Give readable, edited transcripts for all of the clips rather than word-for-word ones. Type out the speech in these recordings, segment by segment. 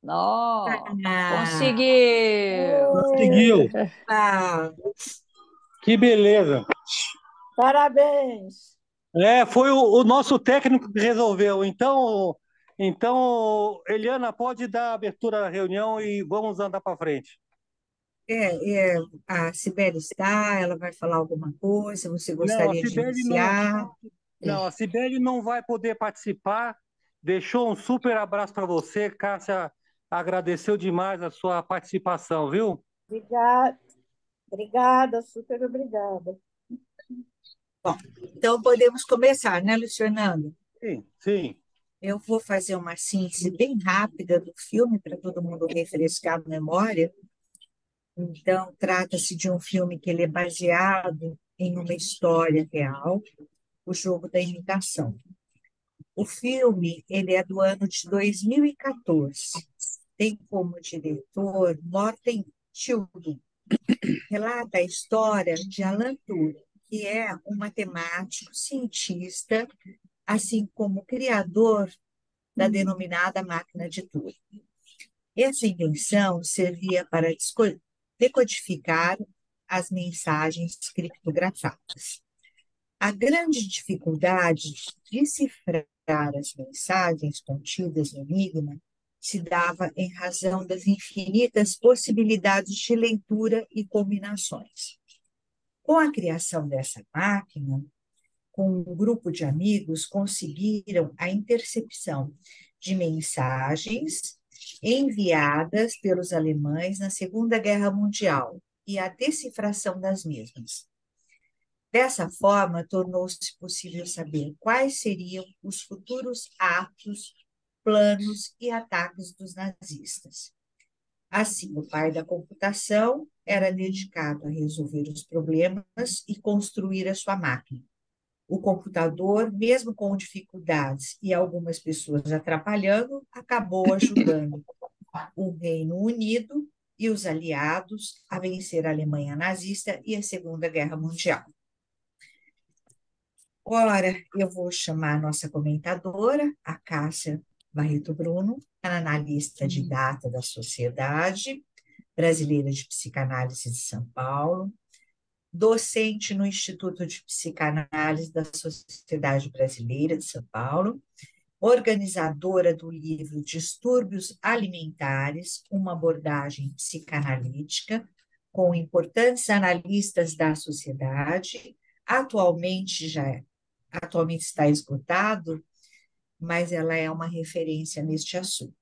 Não, Ah, conseguiu! Conseguiu. ah, Que beleza. Parabéns! É, foi o nosso técnico que resolveu. Então, Eliana, pode dar abertura à reunião e vamos andar para frente. a Sibeli está, ela vai falar alguma coisa, você Não, a gostaria de Cibele não, iniciar? É. não, a Cibele não vai poder participar. Deixou um super abraço para você, Cássia. Agradeceu demais a sua participação, viu? Obrigada, obrigada, super obrigada. Então, podemos começar, né, Luciano? Sim, sim. Eu vou fazer uma síntese bem rápida do filme para todo mundo refrescar a memória. Então, trata-se de um filme que ele é baseado em uma história real, O Jogo da Imitação. O filme, ele é do ano de 2014. Tem como diretor Morten Tillman. Relata a história de Alan Turing, que é um matemático, cientista, assim como criador da denominada máquina de Turing. Essa invenção servia para decodificar as mensagens criptografadas. A grande dificuldade de decifrar as mensagens contidas no Enigma se dava em razão das infinitas possibilidades de leitura e combinações. Com a criação dessa máquina, com um grupo de amigos, conseguiram a intercepção de mensagens enviadas pelos alemães na Segunda Guerra Mundial e a decifração das mesmas. Dessa forma, tornou-se possível saber quais seriam os futuros atos, planos e ataques dos nazistas. Assim, o pai da computação era dedicado a resolver os problemas e construir a sua máquina. O computador, mesmo com dificuldades e algumas pessoas atrapalhando, acabou ajudando o Reino Unido e os aliados a vencer a Alemanha nazista e a Segunda Guerra Mundial. Agora eu vou chamar a nossa comentadora, a Cássia Barreto Bruno, analista de data da Sociedade Brasileira de Psicanálise de São Paulo, docente no Instituto de Psicanálise da Sociedade Brasileira de São Paulo, organizadora do livro Distúrbios Alimentares, uma abordagem psicanalítica, com importantes analistas da sociedade, atualmente está esgotado, mas ela é uma referência neste assunto.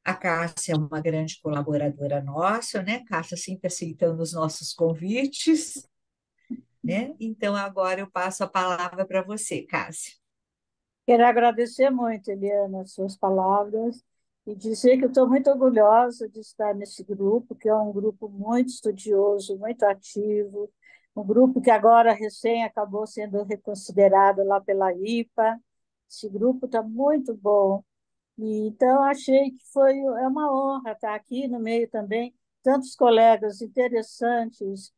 A Cássia é uma grande colaboradora nossa, né? Cássia sempre aceitando os nossos convites, né? Então, agora eu passo a palavra para você, Cássia. Quero agradecer muito, Eliana, as suas palavras e dizer que eu estou muito orgulhosa de estar nesse grupo, que é um grupo muito estudioso, muito ativo, um grupo que agora recém acabou sendo reconsiderado lá pela IPA. Esse grupo está muito bom. E, então, achei que é uma honra estar aqui no meio também, tantos colegas interessantes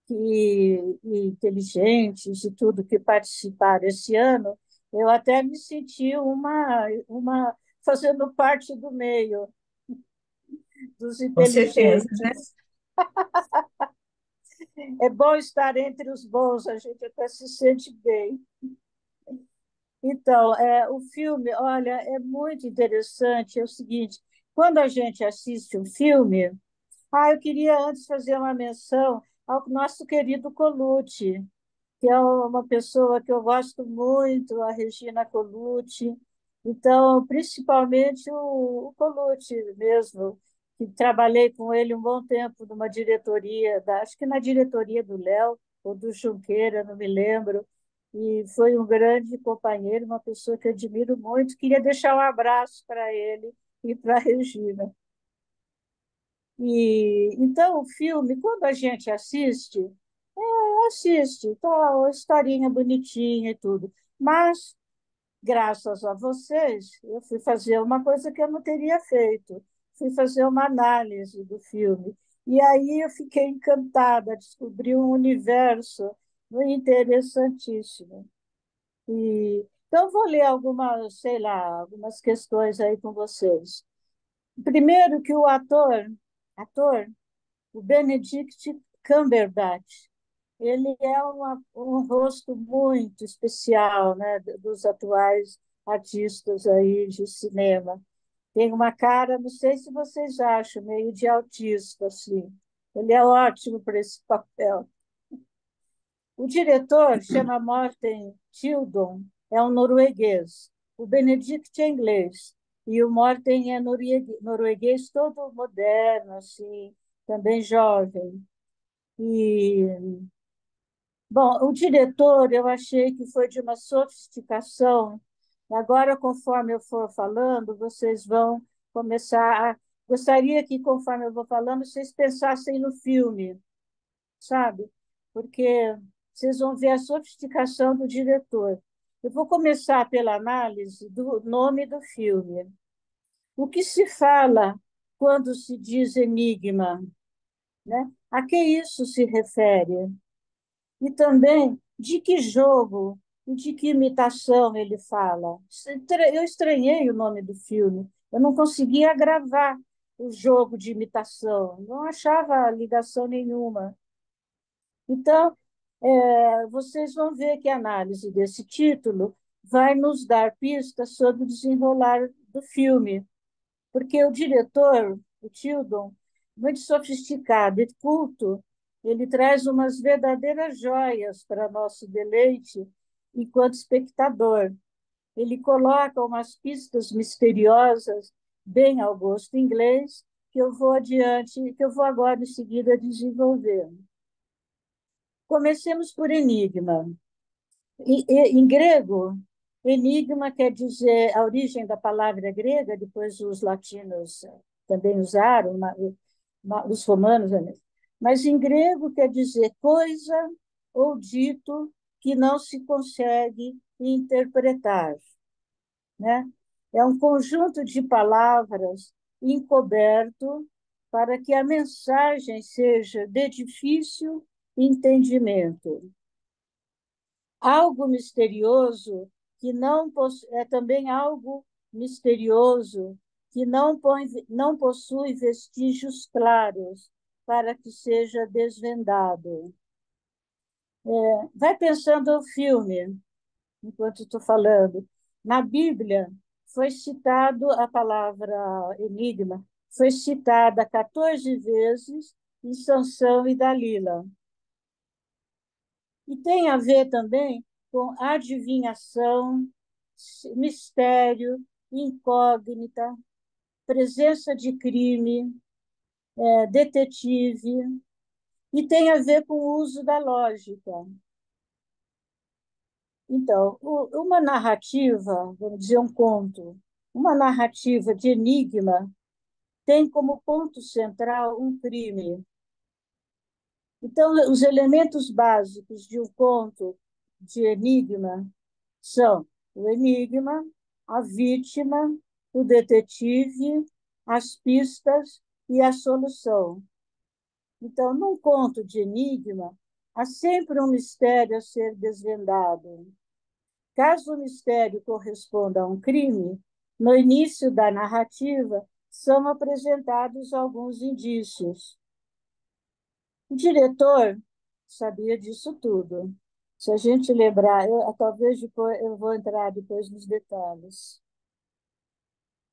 e inteligentes e tudo que participaram esse ano, eu até me senti uma fazendo parte do meio dos Com certeza, né? inteligentes. É bom estar entre os bons, a gente até se sente bem. Então, o filme, olha, é muito interessante. É o seguinte, quando a gente assiste um filme, eu queria antes fazer uma menção ao nosso querido Colucci, que é uma pessoa que eu gosto muito, a Regina Colucci. Então, principalmente o Colucci mesmo, que trabalhei com ele um bom tempo numa diretoria, acho que na diretoria do Léo ou do Junqueira, não me lembro. E foi um grande companheiro, uma pessoa que eu admiro muito. Queria deixar um abraço para ele e para a Regina. E então o filme, quando a gente assiste, tá, uma historinha bonitinha e tudo. Mas, graças a vocês, eu fui fazer uma coisa que eu não teria feito. Fui fazer uma análise do filme. E aí eu fiquei encantada, descobri um universo interessantíssimo. Então, vou ler algumas, sei lá, algumas questões aí com vocês. Primeiro que o ator, o Benedict Cumberbatch, ele é um rosto muito especial, né, dos atuais artistas aí de cinema. Tem uma cara, não sei se vocês acham, meio de autista, assim. Ele é ótimo para esse papel. O diretor chama Morten Tildon, é um norueguês. O Benedict é inglês. E o Morten é norueguês todo moderno, assim, também jovem. E, bom, o diretor eu achei que foi de uma sofisticação. Agora, conforme eu for falando, vocês vão começar a... Gostaria que, conforme eu vou falando, vocês pensassem no filme, sabe? Porque vocês vão ver a sofisticação do diretor. Eu vou começar pela análise do nome do filme. O que se fala quando se diz enigma, né? A que isso se refere? E também de que jogo e de que imitação ele fala. Eu estranhei o nome do filme. Eu não conseguia gravar o jogo de imitação, não achava ligação nenhuma. Então, vocês vão ver que a análise desse título vai nos dar pistas sobre o desenrolar do filme, porque o diretor, o Tildon, muito sofisticado e culto, ele traz umas verdadeiras joias para nosso deleite enquanto espectador. Ele coloca umas pistas misteriosas, bem ao gosto inglês, que eu vou adiante, que eu vou agora em seguida desenvolver. Comecemos por enigma. Em grego, enigma quer dizer a origem da palavra grega, depois os latinos também usaram, os romanos, né? Mas em grego quer dizer coisa ou dito que não se consegue interpretar, né? É um conjunto de palavras encoberto para que a mensagem seja de difícil entendimento. Algo misterioso que é também algo misterioso que não possui vestígios claros para que seja desvendado. Vai pensando o filme, enquanto estou falando. Na Bíblia, foi citado a palavra enigma, foi citada 14 vezes em Sansão e Dalila. E tem a ver também com adivinhação, mistério, incógnita, presença de crime, detetive, e tem a ver com o uso da lógica. Então, uma narrativa, vamos dizer um conto, uma narrativa de enigma tem como ponto central um crime. Então, os elementos básicos de um conto de enigma são o enigma, a vítima, o detetive, as pistas e a solução. Então, num conto de enigma, há sempre um mistério a ser desvendado. Caso o mistério corresponda a um crime, no início da narrativa são apresentados alguns indícios. O diretor sabia disso tudo. Se a gente lembrar, talvez depois, eu vou entrar depois nos detalhes.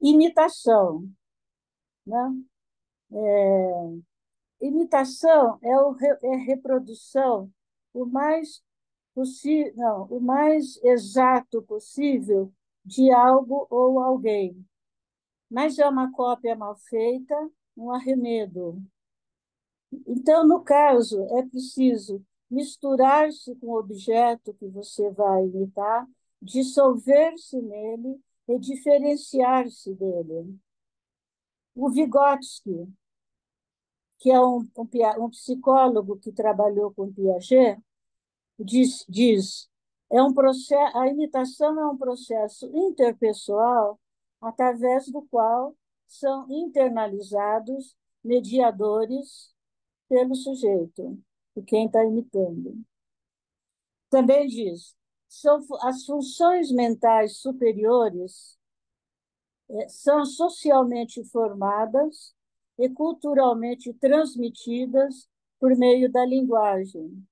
Imitação, né? Imitação é reprodução o mais exato possível de algo ou alguém. Mas é uma cópia mal feita, um arremedo. Então, no caso, é preciso misturar-se com o objeto que você vai imitar, dissolver-se nele e diferenciar-se dele. O Vygotsky, que é um psicólogo que trabalhou com Piaget, diz a imitação é um processo interpessoal através do qual são internalizados mediadores pelo sujeito, de quem está imitando. Também diz, são as funções mentais superiores são socialmente formadas e culturalmente transmitidas por meio da linguagem.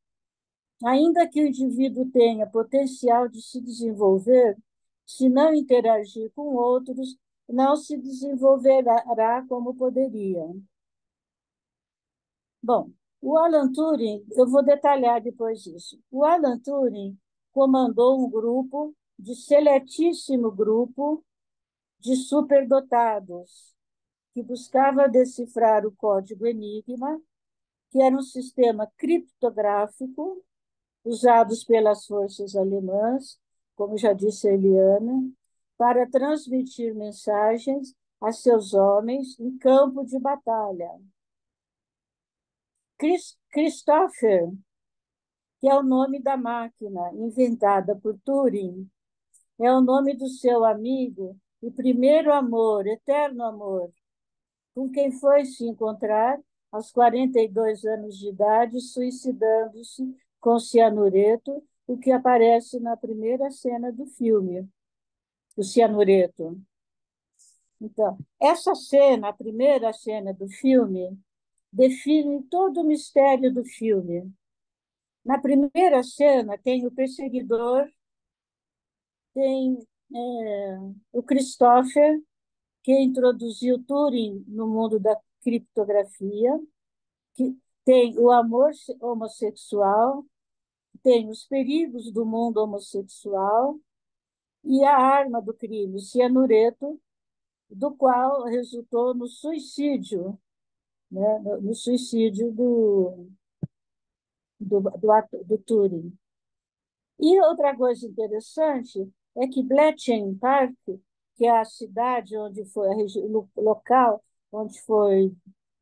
Ainda que o indivíduo tenha potencial de se desenvolver, se não interagir com outros, não se desenvolverá como poderia. Bom, o Alan Turing, eu vou detalhar depois isso. O Alan Turing comandou um grupo, de seletíssimo grupo, de superdotados, que buscava decifrar o código Enigma, que era um sistema criptográfico usado pelas forças alemãs, como já disse a Eliana, para transmitir mensagens a seus homens em campo de batalha. Christopher, que é o nome da máquina inventada por Turing, é o nome do seu amigo e primeiro amor, eterno amor, com quem foi se encontrar aos 42 anos de idade, suicidando-se com cianureto, o que aparece na primeira cena do filme, o cianureto. Então, essa cena, a primeira cena do filme, define todo o mistério do filme. Na primeira cena, tem o perseguidor, tem o Christopher, que introduziu Turing no mundo da criptografia, que tem o amor homossexual, tem os perigos do mundo homossexual e a arma do crime, o cianureto, do qual resultou no suicídio, né, no suicídio do Turing. E outra coisa interessante é que Bletchley Park, que é a cidade onde foi, o local onde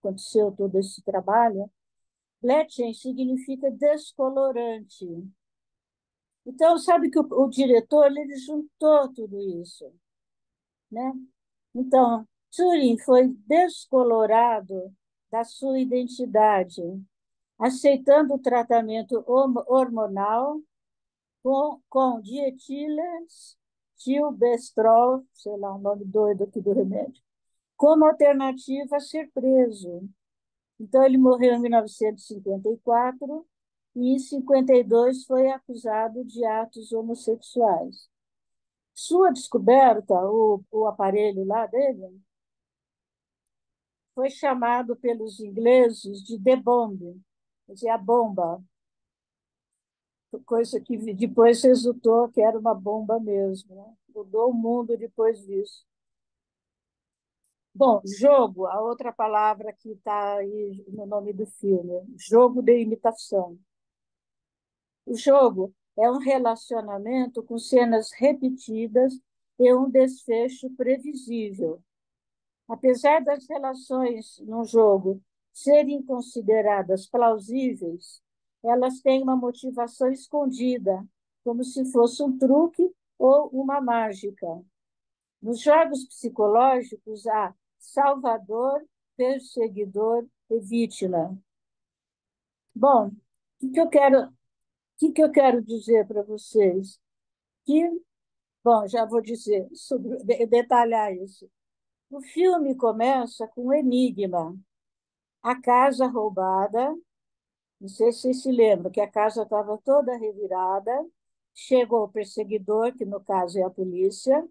aconteceu todo esse trabalho, Bletchley significa descolorante. Então, sabe que o diretor ele juntou tudo isso, né? Então, Turing foi descolorado da sua identidade, aceitando o tratamento hormonal com dietilenglicol, sei lá, o nome doido aqui do remédio, como alternativa a ser preso. Então, ele morreu em 1954 e, em 52, foi acusado de atos homossexuais. Sua descoberta, o aparelho lá dele, foi chamado pelos ingleses de The Bomb, quer dizer, a bomba, coisa que depois resultou que era uma bomba mesmo, né? Mudou o mundo depois disso. Bom, jogo, a outra palavra que está aí no nome do filme, jogo de imitação. O jogo é um relacionamento com cenas repetidas e um desfecho previsível. Apesar das relações no jogo serem consideradas plausíveis, elas têm uma motivação escondida, como se fosse um truque ou uma mágica. Nos jogos psicológicos há salvador, perseguidor e vítima. Bom, que eu quero dizer para vocês? Que, bom, já vou dizer, detalhar isso. O filme começa com um enigma. A casa roubada, não sei se vocês se lembram, que a casa estava toda revirada, chegou o perseguidor, que no caso é a polícia,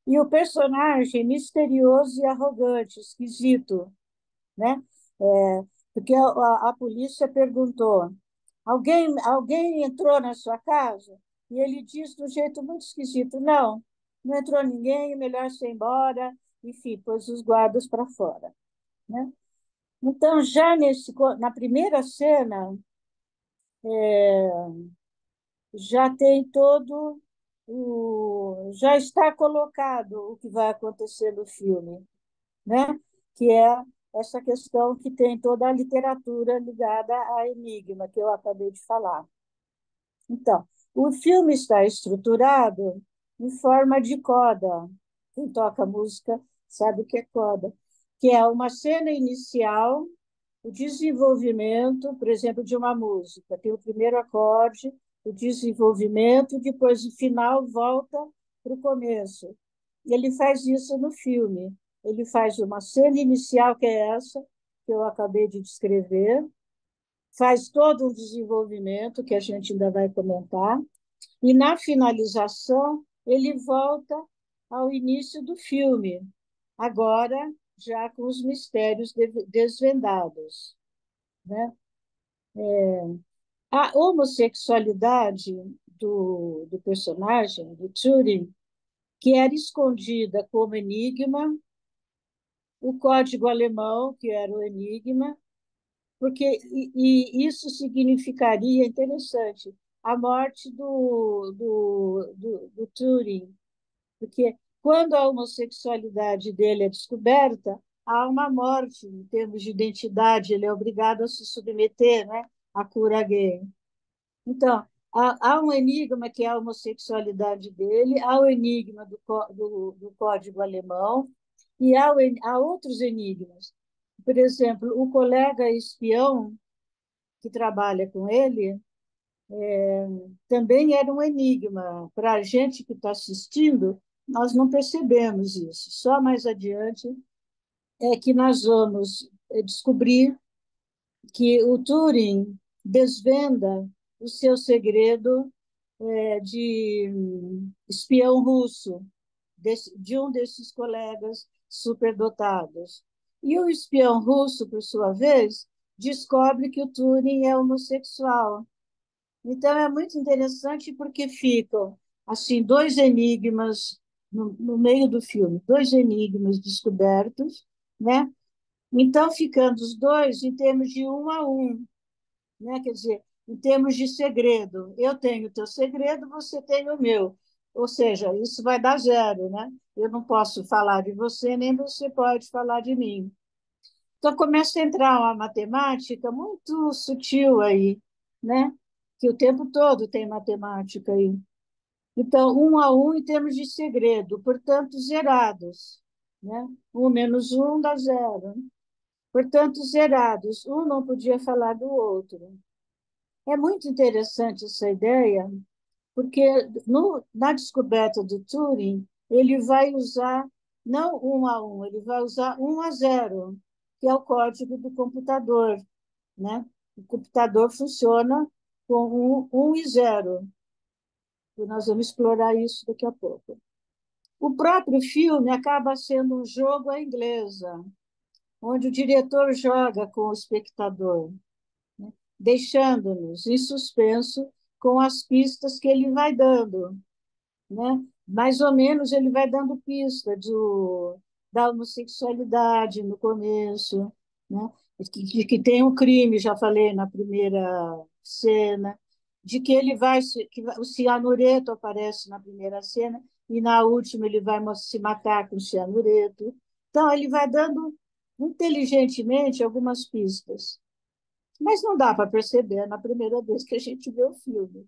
e o personagem misterioso e arrogante, esquisito, né? Porque a polícia perguntou: alguém entrou na sua casa? E ele diz de um jeito muito esquisito: não, não entrou ninguém, é melhor você ir embora. Enfim, pôs os guardas para fora, né? Então, já na primeira cena, já tem todo já está colocado o que vai acontecer no filme, né? Que é essa questão que tem toda a literatura ligada a Enigma, que eu acabei de falar. Então, o filme está estruturado em forma de coda. Quem toca música sabe o que é coda, que é uma cena inicial, o desenvolvimento, por exemplo, de uma música. Tem o primeiro acorde, o desenvolvimento, depois o final volta para o começo. Ele faz isso no filme. Ele faz uma cena inicial, que é essa, que eu acabei de descrever, faz todo um desenvolvimento, que a gente ainda vai comentar, e na finalização ele volta ao início do filme, agora já com os mistérios desvendados, né? A homossexualidade do personagem, do Turing, que era escondida como enigma, o código alemão, que era o enigma, porque e isso significaria, interessante, a morte do Turing, porque quando a homossexualidade dele é descoberta, há uma morte em termos de identidade, ele é obrigado a se submeter, né, à cura gay. Então, há um enigma que é a homossexualidade dele, há o enigma do código alemão, e há outros enigmas. Por exemplo, o colega espião que trabalha com ele também era um enigma. Para a gente que está assistindo, nós não percebemos isso. Só mais adiante é que nós vamos descobrir que o Turing desvenda o seu segredo de espião russo, de um desses colegas superdotados. E o espião russo, por sua vez, descobre que o Turing é homossexual. Então, é muito interessante porque ficam assim dois enigmas no meio do filme, dois enigmas descobertos, né? Então, ficando os dois em termos de um a um, né? Quer dizer, em termos de segredo. Eu tenho o teu segredo, você tem o meu. Ou seja, isso vai dar zero, né? Eu não posso falar de você, nem você pode falar de mim. Então, começa a entrar uma matemática muito sutil aí, né? Que o tempo todo tem matemática aí. Então, um a um em termos de segredo, portanto, zerados, né? Um menos um dá zero. Portanto, zerados. Um não podia falar do outro. É muito interessante essa ideia, porque na descoberta do Turing, ele vai usar não um a um, ele vai usar um a zero, que é o código do computador, né? O computador funciona com um e zero. E nós vamos explorar isso daqui a pouco. O próprio filme acaba sendo um jogo à inglesa, onde o diretor joga com o espectador, né? Deixando-nos em suspenso com as pistas que ele vai dando, né? Mais ou menos ele vai dando pista da homossexualidade no começo, né? Que tem um crime, já falei na primeira cena, de que ele vai que o cianureto aparece na primeira cena e na última ele vai se matar com o cianureto. Então ele vai dando inteligentemente algumas pistas, mas não dá para perceber na primeira vez que a gente vê o filme,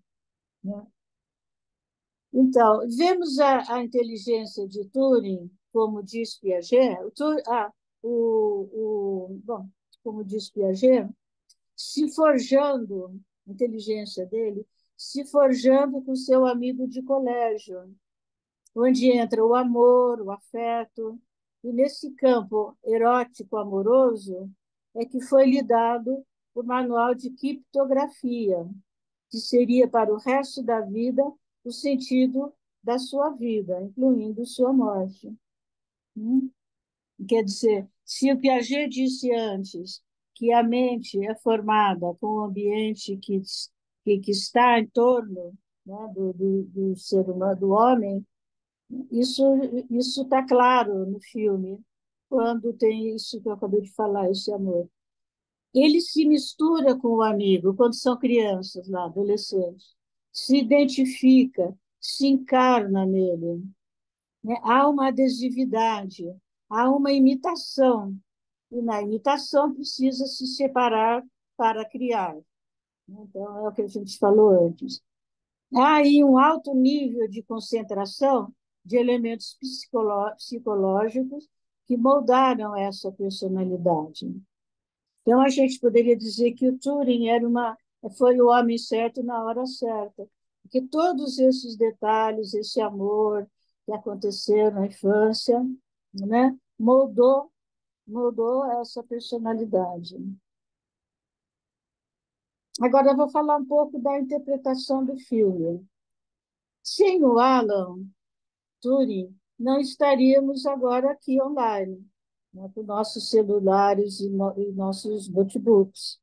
né? Então, vemos a inteligência de Turing, como diz Piaget, bom, como diz Piaget, se forjando, a inteligência dele, se forjando com seu amigo de colégio, onde entra o amor, o afeto, e nesse campo erótico amoroso é que foi lhe dado o manual de criptografia, que seria para o resto da vida o sentido da sua vida, incluindo sua morte. Quer dizer, se o Piaget disse antes que a mente é formada com o ambiente que está em torno, né, do ser humano, do homem, isso isso está claro no filme, quando tem isso que eu acabei de falar, esse amor. Ele se mistura com o amigo quando são crianças, lá, adolescentes, se identifica, se encarna nele, né? Há uma adesividade, há uma imitação, e na imitação precisa se separar para criar. Então, é o que a gente falou antes. Há aí um alto nível de concentração de elementos psicológicos que moldaram essa personalidade. Então, a gente poderia dizer que o Turing foi o homem certo na hora certa, porque todos esses detalhes, esse amor, que aconteceram na infância, né? Moldou essa personalidade. Agora eu vou falar um pouco da interpretação do filme. Sem o Alan Turing, não estaríamos agora aqui online, né, com nossos celulares e nossos notebooks.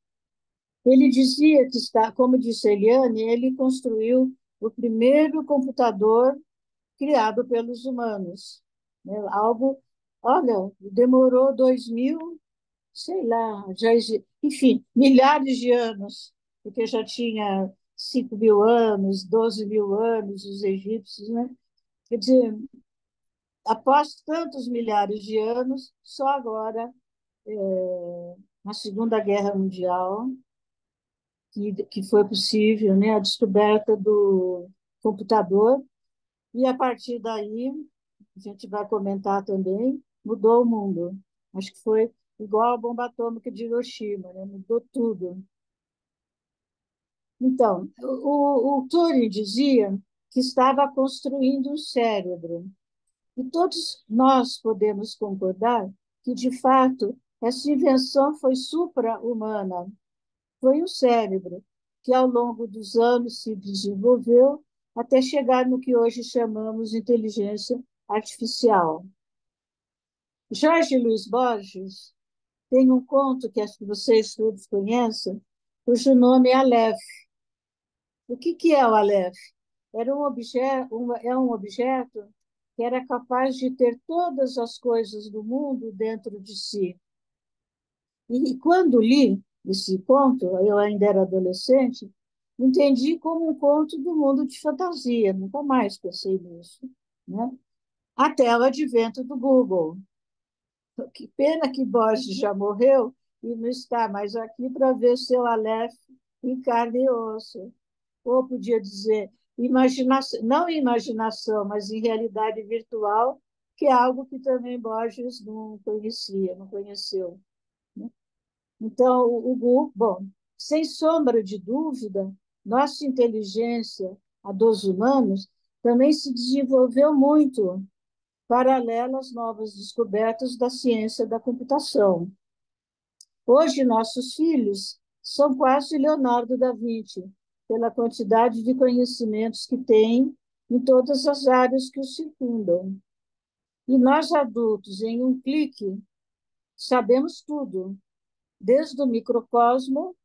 Ele dizia que está, como disse a Eliane, ele construiu o primeiro computador criado pelos humanos, né? Algo, olha, demorou 2000, sei lá, enfim, milhares de anos, porque já tinha 5.000 anos, 12.000 anos, os egípcios, né? Quer dizer, após tantos milhares de anos, só agora, na Segunda Guerra Mundial, que foi possível, né, a descoberta do computador, e a partir daí, a gente vai comentar também, mudou o mundo. Acho que foi igual a bomba atômica de Hiroshima, né? Mudou tudo. Então, o Turing dizia que estava construindo um cérebro. E todos nós podemos concordar que, de fato, essa invenção foi supra-humana. Foi o cérebro que, ao longo dos anos, se desenvolveu até chegar no que hoje chamamos de inteligência artificial. Jorge Luiz Borges tem um conto que acho que vocês todos conhecem, cujo nome é Aleph. O que é o Aleph? É um objeto que era capaz de ter todas as coisas do mundo dentro de si. E quando li esse conto, eu ainda era adolescente, entendi como um conto do mundo de fantasia, nunca mais pensei nisso, né? Até o advento do Google. Que pena que Borges já morreu e não está mais aqui para ver seu Aleph em carne e osso. Ou podia dizer, imaginação, não em imaginação, mas em realidade virtual, que é algo que também Borges não conhecia, não conheceu. Então, o Google, bom, sem sombra de dúvida, nossa inteligência, a dos humanos, também se desenvolveu muito, paralela às novas descobertas da ciência da computação. Hoje, nossos filhos são quase Leonardo da Vinci, pela quantidade de conhecimentos que têm em todas as áreas que os circundam. E nós, adultos, em um clique, sabemos tudo, desde o microcosmo,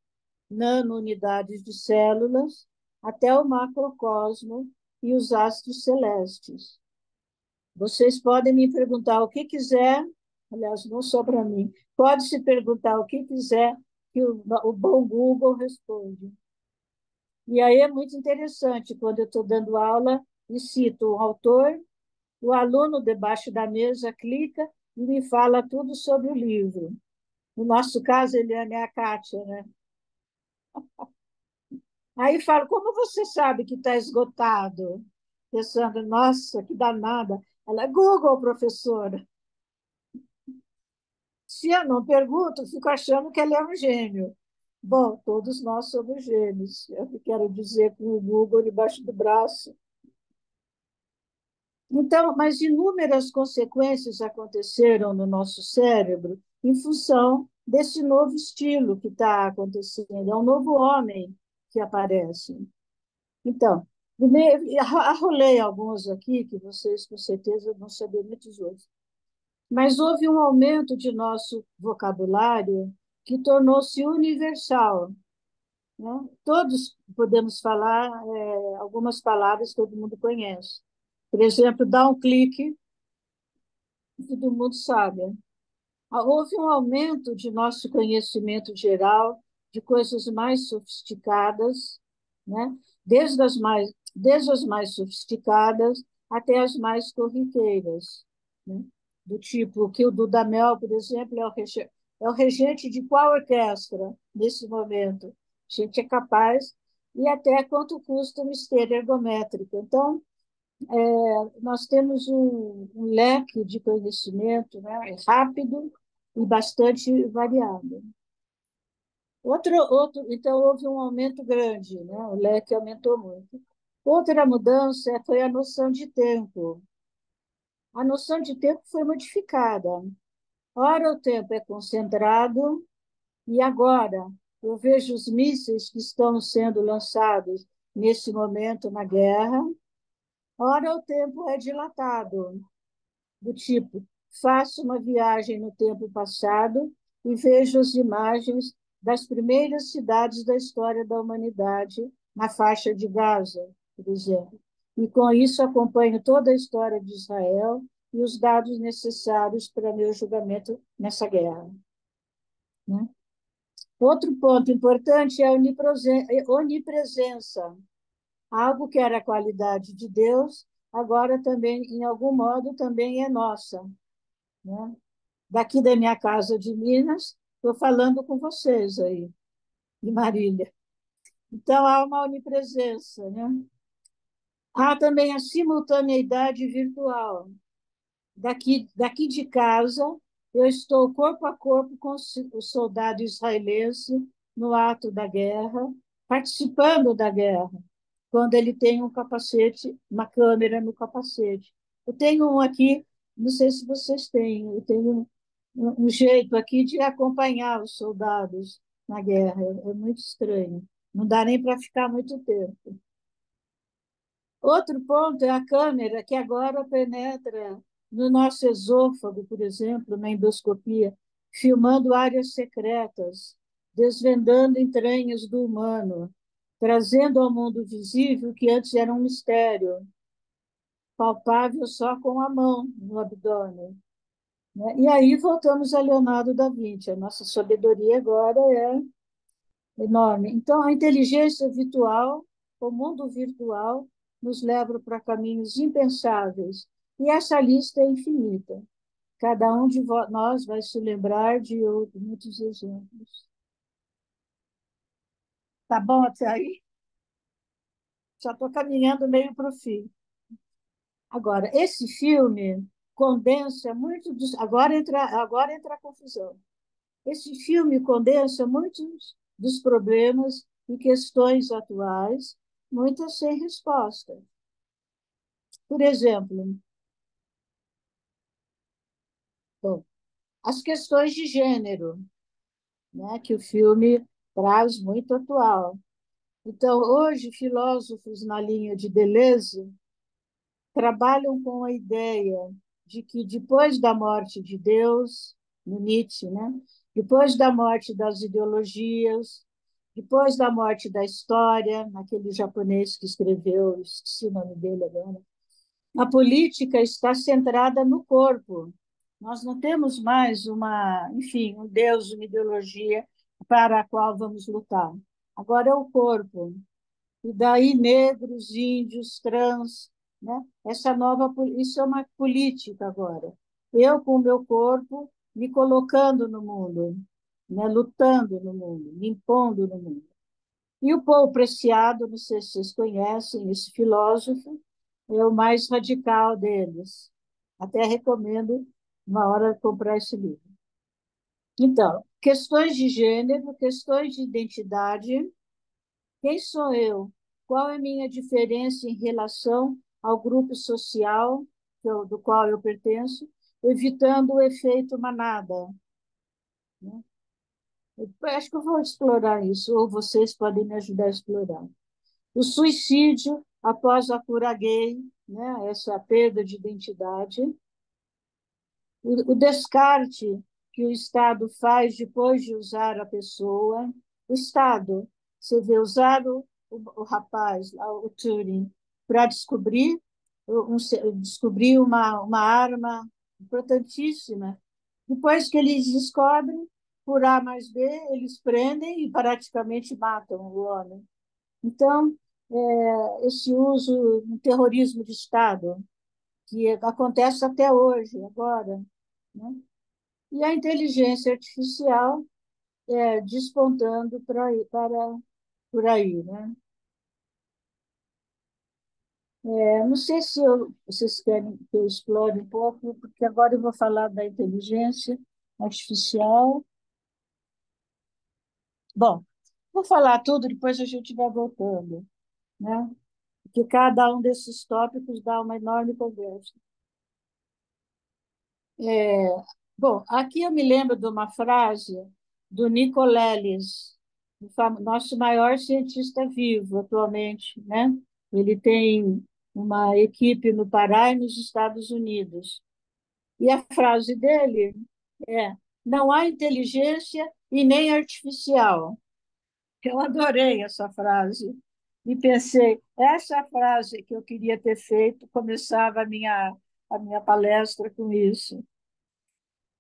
nano-unidades de células, até o macrocosmo e os astros celestes. Vocês podem me perguntar o que quiser, aliás, não só para mim, pode se perguntar o que quiser, que o bom Google responde. E aí é muito interessante, quando eu estou dando aula e cito um autor, o aluno debaixo da mesa clica e me fala tudo sobre o livro. No nosso caso, Eliane, é a Kátia, né? Aí falo, como você sabe que está esgotado? Pensando, nossa, que danada. Ela, Google, professora. Se eu não pergunto, fico achando que ele é um gênio. Bom, todos nós somos gênios. É o que quero dizer com o Google debaixo do braço. Então, mas inúmeras consequências aconteceram no nosso cérebro em função desse novo estilo que está acontecendo. É um novo homem que aparece. Então, primeiro, arrolei alguns aqui, que vocês com certeza vão saber muitos outros. Mas houve um aumento de nosso vocabulário que tornou-se universal, né? Todos podemos falar algumas palavras que todo mundo conhece. Por exemplo, dar um clique, todo mundo sabe. Houve um aumento de nosso conhecimento geral de coisas mais sofisticadas, né? Desde as mais sofisticadas até as mais corriqueiras, né? Do tipo que o Dudamel, por exemplo, é o regente de qual orquestra nesse momento? A gente é capaz, e até quanto custa uma esteira ergométrica. Então, nós temos um leque de conhecimento, né, rápido e bastante variado. Então, houve um aumento grande, né? O leque aumentou muito. Outra mudança foi a noção de tempo. a noção de tempo foi modificada. Ora, o tempo é concentrado, e agora eu vejo os mísseis que estão sendo lançados nesse momento na guerra. Ora, o tempo é dilatado, do tipo, faço uma viagem no tempo passado e vejo as imagens das primeiras cidades da história da humanidade na faixa de Gaza, por exemplo. E com isso acompanho toda a história de Israel e os dados necessários para meu julgamento nessa guerra, né? Outro ponto importante é a onipresença. Algo que era a qualidade de Deus, agora também, em algum modo, também é nossa, né? Daqui da minha casa de Minas, estou falando com vocês aí, de Marília. Então, há uma onipresença, né? Há também a simultaneidade virtual. Daqui de casa, eu estou corpo a corpo com o soldado israelense no ato da guerra, participando da guerra, quando ele tem um capacete, uma câmera no capacete. Eu tenho um aqui, não sei se vocês têm, eu tenho um jeito aqui de acompanhar os soldados na guerra, é muito estranho. Não dá nem para ficar muito tempo. Outro ponto é a câmera, que agora penetra no nosso esôfago, por exemplo, na endoscopia, filmando áreas secretas, desvendando entranhas do humano, trazendo ao mundo visível o que antes era um mistério, palpável só com a mão no abdômen, né? E aí voltamos a Leonardo da Vinci. A nossa sabedoria agora é enorme. Então, a inteligência virtual, o mundo virtual, nos leva para caminhos impensáveis. E essa lista é infinita. Cada um de nós vai se lembrar de muitos exemplos. Tá bom até aí? Já estou caminhando meio para o fim. Agora, esse filme condensa muito dos. Agora entra a confusão. Esse filme condensa muitos dos problemas e questões atuais, muitas sem resposta. Por exemplo, bom, as questões de gênero, né, que o filme traz muito atual. Então, hoje, filósofos na linha de Deleuze trabalham com a ideia de que depois da morte de Deus, no Nietzsche, né, depois da morte das ideologias, depois da morte da história, naquele japonês que escreveu, esqueci o nome dele agora, a política está centrada no corpo. Nós não temos mais enfim, um Deus, uma ideologia para a qual vamos lutar. Agora é o corpo. E daí negros, índios, trans, né? Isso é uma política agora. Eu com o meu corpo me colocando no mundo, né? Lutando no mundo, me impondo no mundo. E o Paul Preciado, não sei se vocês conhecem esse filósofo, é o mais radical deles. Até recomendo uma hora comprar esse livro. Então, questões de gênero, questões de identidade. Quem sou eu? Qual é a minha diferença em relação ao grupo social do qual eu pertenço, evitando o efeito manada, né? Eu acho que eu vou explorar isso, ou vocês podem me ajudar a explorar. O suicídio após a cura gay, né? Essa perda de identidade. O descarte que o Estado faz depois de usar a pessoa. O Estado, você vê, usar o rapaz, o Turing, para descobrir uma arma importantíssima. Depois que eles descobrem, por A mais B, eles prendem e praticamente matam o homem. Então, esse uso no terrorismo de Estado, que acontece até hoje, agora, né? E a inteligência artificial despontando por aí, né? Não sei se vocês querem que eu explore um pouco, porque agora eu vou falar da inteligência artificial. Bom, vou falar tudo, depois a gente vai voltando, né? Porque cada um desses tópicos dá uma enorme conversa. É, bom, aqui eu me lembro de uma frase do Nicoleles, nosso maior cientista vivo atualmente, né? Ele tem uma equipe no Pará e nos Estados Unidos. E a frase dele é: não há inteligência e nem artificial. Eu adorei essa frase e pensei, essa frase que eu queria ter feito, começava a minha palestra com isso.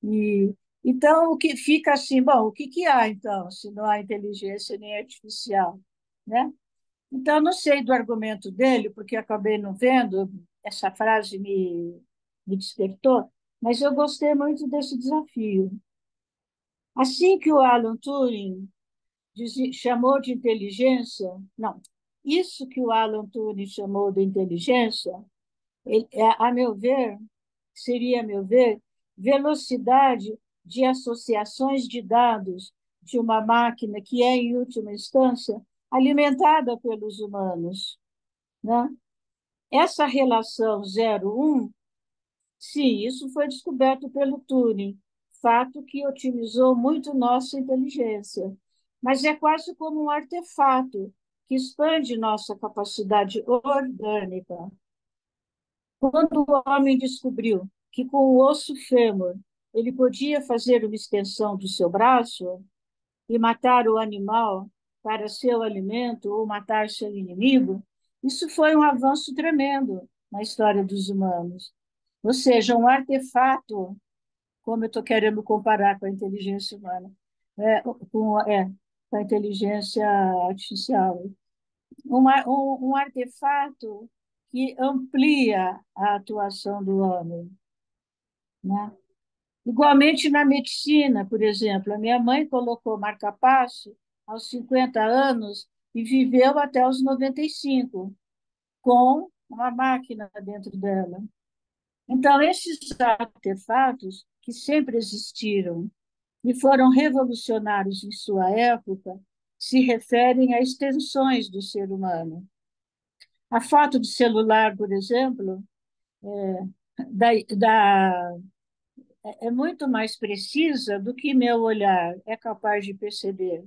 E, então, o que fica assim, bom, o que que há, então, se não há inteligência nem artificial, né? Então, não sei do argumento dele, porque acabei não vendo, essa frase me despertou, mas eu gostei muito desse desafio. Assim que o Alan Turing chamou de inteligência, não, isso que o Alan Turing chamou de inteligência, a meu ver, seria, a meu ver, velocidade de associações de dados de uma máquina que é, em última instância, alimentada pelos humanos, né? Essa relação 0,1, sim, isso foi descoberto pelo Turing, fato que otimizou muito nossa inteligência. Mas é quase como um artefato que expande nossa capacidade orgânica. Quando o homem descobriu que com o osso fêmur ele podia fazer uma extensão do seu braço e matar o animal para seu alimento ou matar seu inimigo, isso foi um avanço tremendo na história dos humanos. Ou seja, um artefato, como eu estou querendo comparar com a inteligência humana, com a inteligência artificial. Um artefato que amplia a atuação do homem, né? Igualmente na medicina, por exemplo, a minha mãe colocou marca-passo aos 50 anos e viveu até os 95, com uma máquina dentro dela. Então, esses artefatos, que sempre existiram e foram revolucionários em sua época, se referem a extensões do ser humano. A foto de celular, por exemplo, da, da, é muito mais precisa do que meu olhar é capaz de perceber.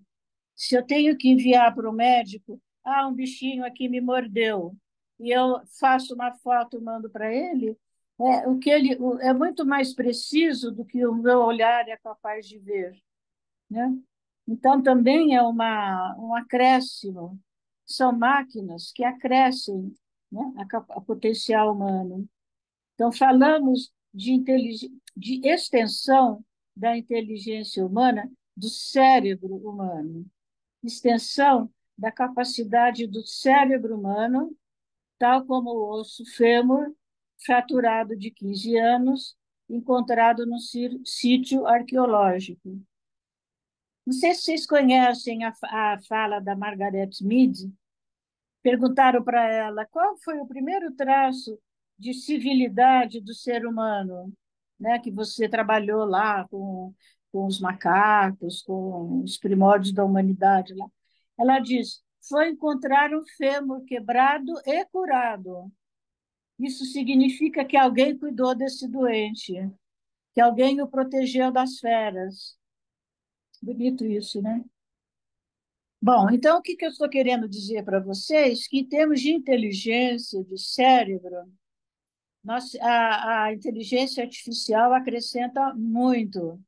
Se eu tenho que enviar para o médico, um bichinho aqui me mordeu, e eu faço uma foto e mando para ele, é muito mais preciso do que o meu olhar é capaz de ver, né? Então, também é um acréscimo. São máquinas que acrescem, né, a potencial humano. Então, falamos de extensão da inteligência humana, do cérebro humano, extensão da capacidade do cérebro humano, tal como o osso fêmur, fraturado de 15 anos, encontrado no sítio arqueológico. Não sei se vocês conhecem a fala da Margaret Mead. Perguntaram para ela qual foi o primeiro traço de civilidade do ser humano, né, que você trabalhou lá com os macacos, com os primórdios da humanidade lá. Ela diz: foi encontrar um fêmur quebrado e curado. Isso significa que alguém cuidou desse doente, que alguém o protegeu das feras. Bonito isso, né? Bom, então o que que eu estou querendo dizer para vocês? Que em termos de inteligência, de cérebro, a inteligência artificial acrescenta muito,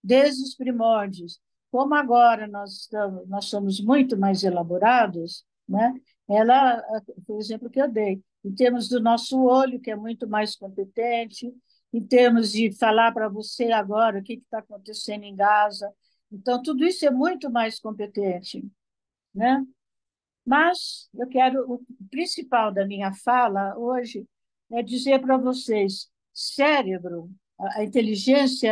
desde os primórdios. Como agora nós somos muito mais elaborados, né? Ela, foi o exemplo que eu dei, em termos do nosso olho, que é muito mais competente, em termos de falar para você agora o que está acontecendo em Gaza. Então, tudo isso é muito mais competente, né? Mas o principal da minha fala hoje é dizer para vocês, cérebro, a inteligência,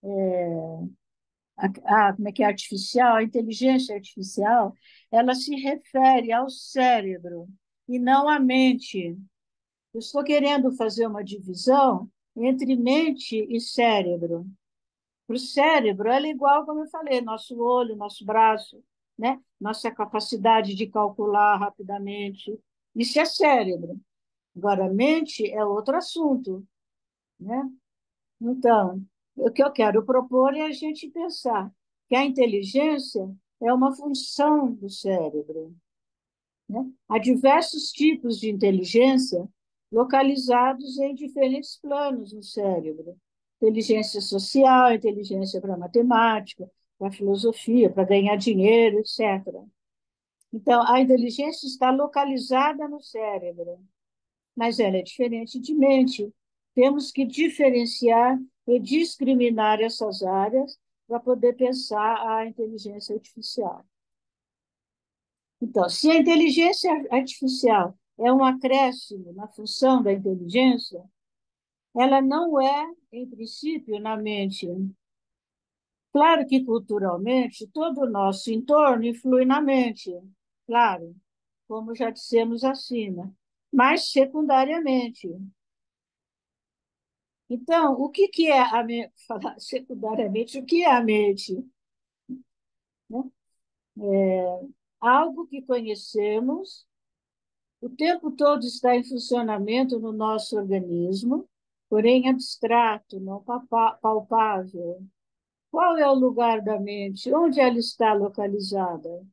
como é que é artificial, a inteligência artificial, ela se refere ao cérebro e não à mente. Eu estou querendo fazer uma divisão entre mente e cérebro. Para o cérebro, ela é igual, como eu falei, nosso olho, nosso braço, né? Nossa capacidade de calcular rapidamente. Isso é cérebro. Agora, a mente é outro assunto, né? Então, o que eu quero propor é a gente pensar que a inteligência é uma função do cérebro, né? Há diversos tipos de inteligência localizados em diferentes planos no cérebro. Inteligência social, inteligência para matemática, para filosofia, para ganhar dinheiro, etc. Então, a inteligência está localizada no cérebro, mas ela é diferente de mente. Temos que diferenciar e discriminar essas áreas para poder pensar a inteligência artificial. Então, se a inteligência artificial é um acréscimo na função da inteligência, ela não é, em princípio, na mente. Claro que culturalmente todo o nosso entorno influi na mente, claro, como já dissemos acima, mas secundariamente. Então, o que que é a mente? Falar secundariamente, o que é a mente? Né? Algo que conhecemos, o tempo todo está em funcionamento no nosso organismo, porém abstrato, não palpável. Qual é o lugar da mente? Onde ela está localizada?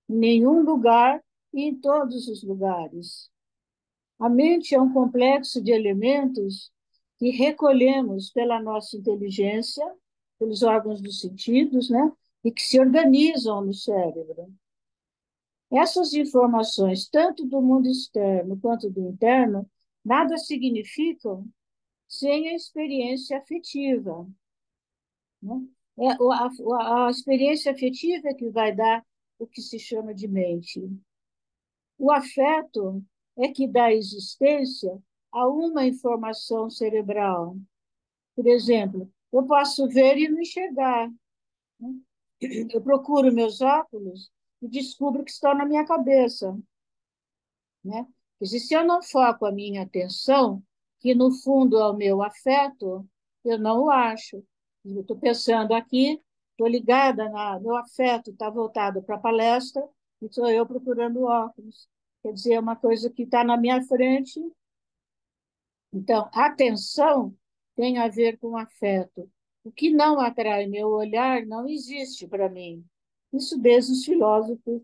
Em nenhum lugar e em todos os lugares. A mente é um complexo de elementos que recolhemos pela nossa inteligência, pelos órgãos dos sentidos, né? E que se organizam no cérebro. Essas informações, tanto do mundo externo quanto do interno, nada significam sem a experiência afetiva, né? A experiência afetiva é que vai dar o que se chama de mente. O afeto é que dá existência a uma informação cerebral. Por exemplo, eu posso ver e não enxergar, né? Eu procuro meus óculos e descubro que estão na minha cabeça, né? Quer dizer, se eu não foco a minha atenção, que no fundo é o meu afeto, eu não o acho. Eu estou pensando aqui, estou ligada, meu afeto está voltado para a palestra, e sou eu procurando óculos. Quer dizer, é uma coisa que está na minha frente. Então, atenção tem a ver com afeto. O que não atrai meu olhar não existe para mim. Isso desde os filósofos,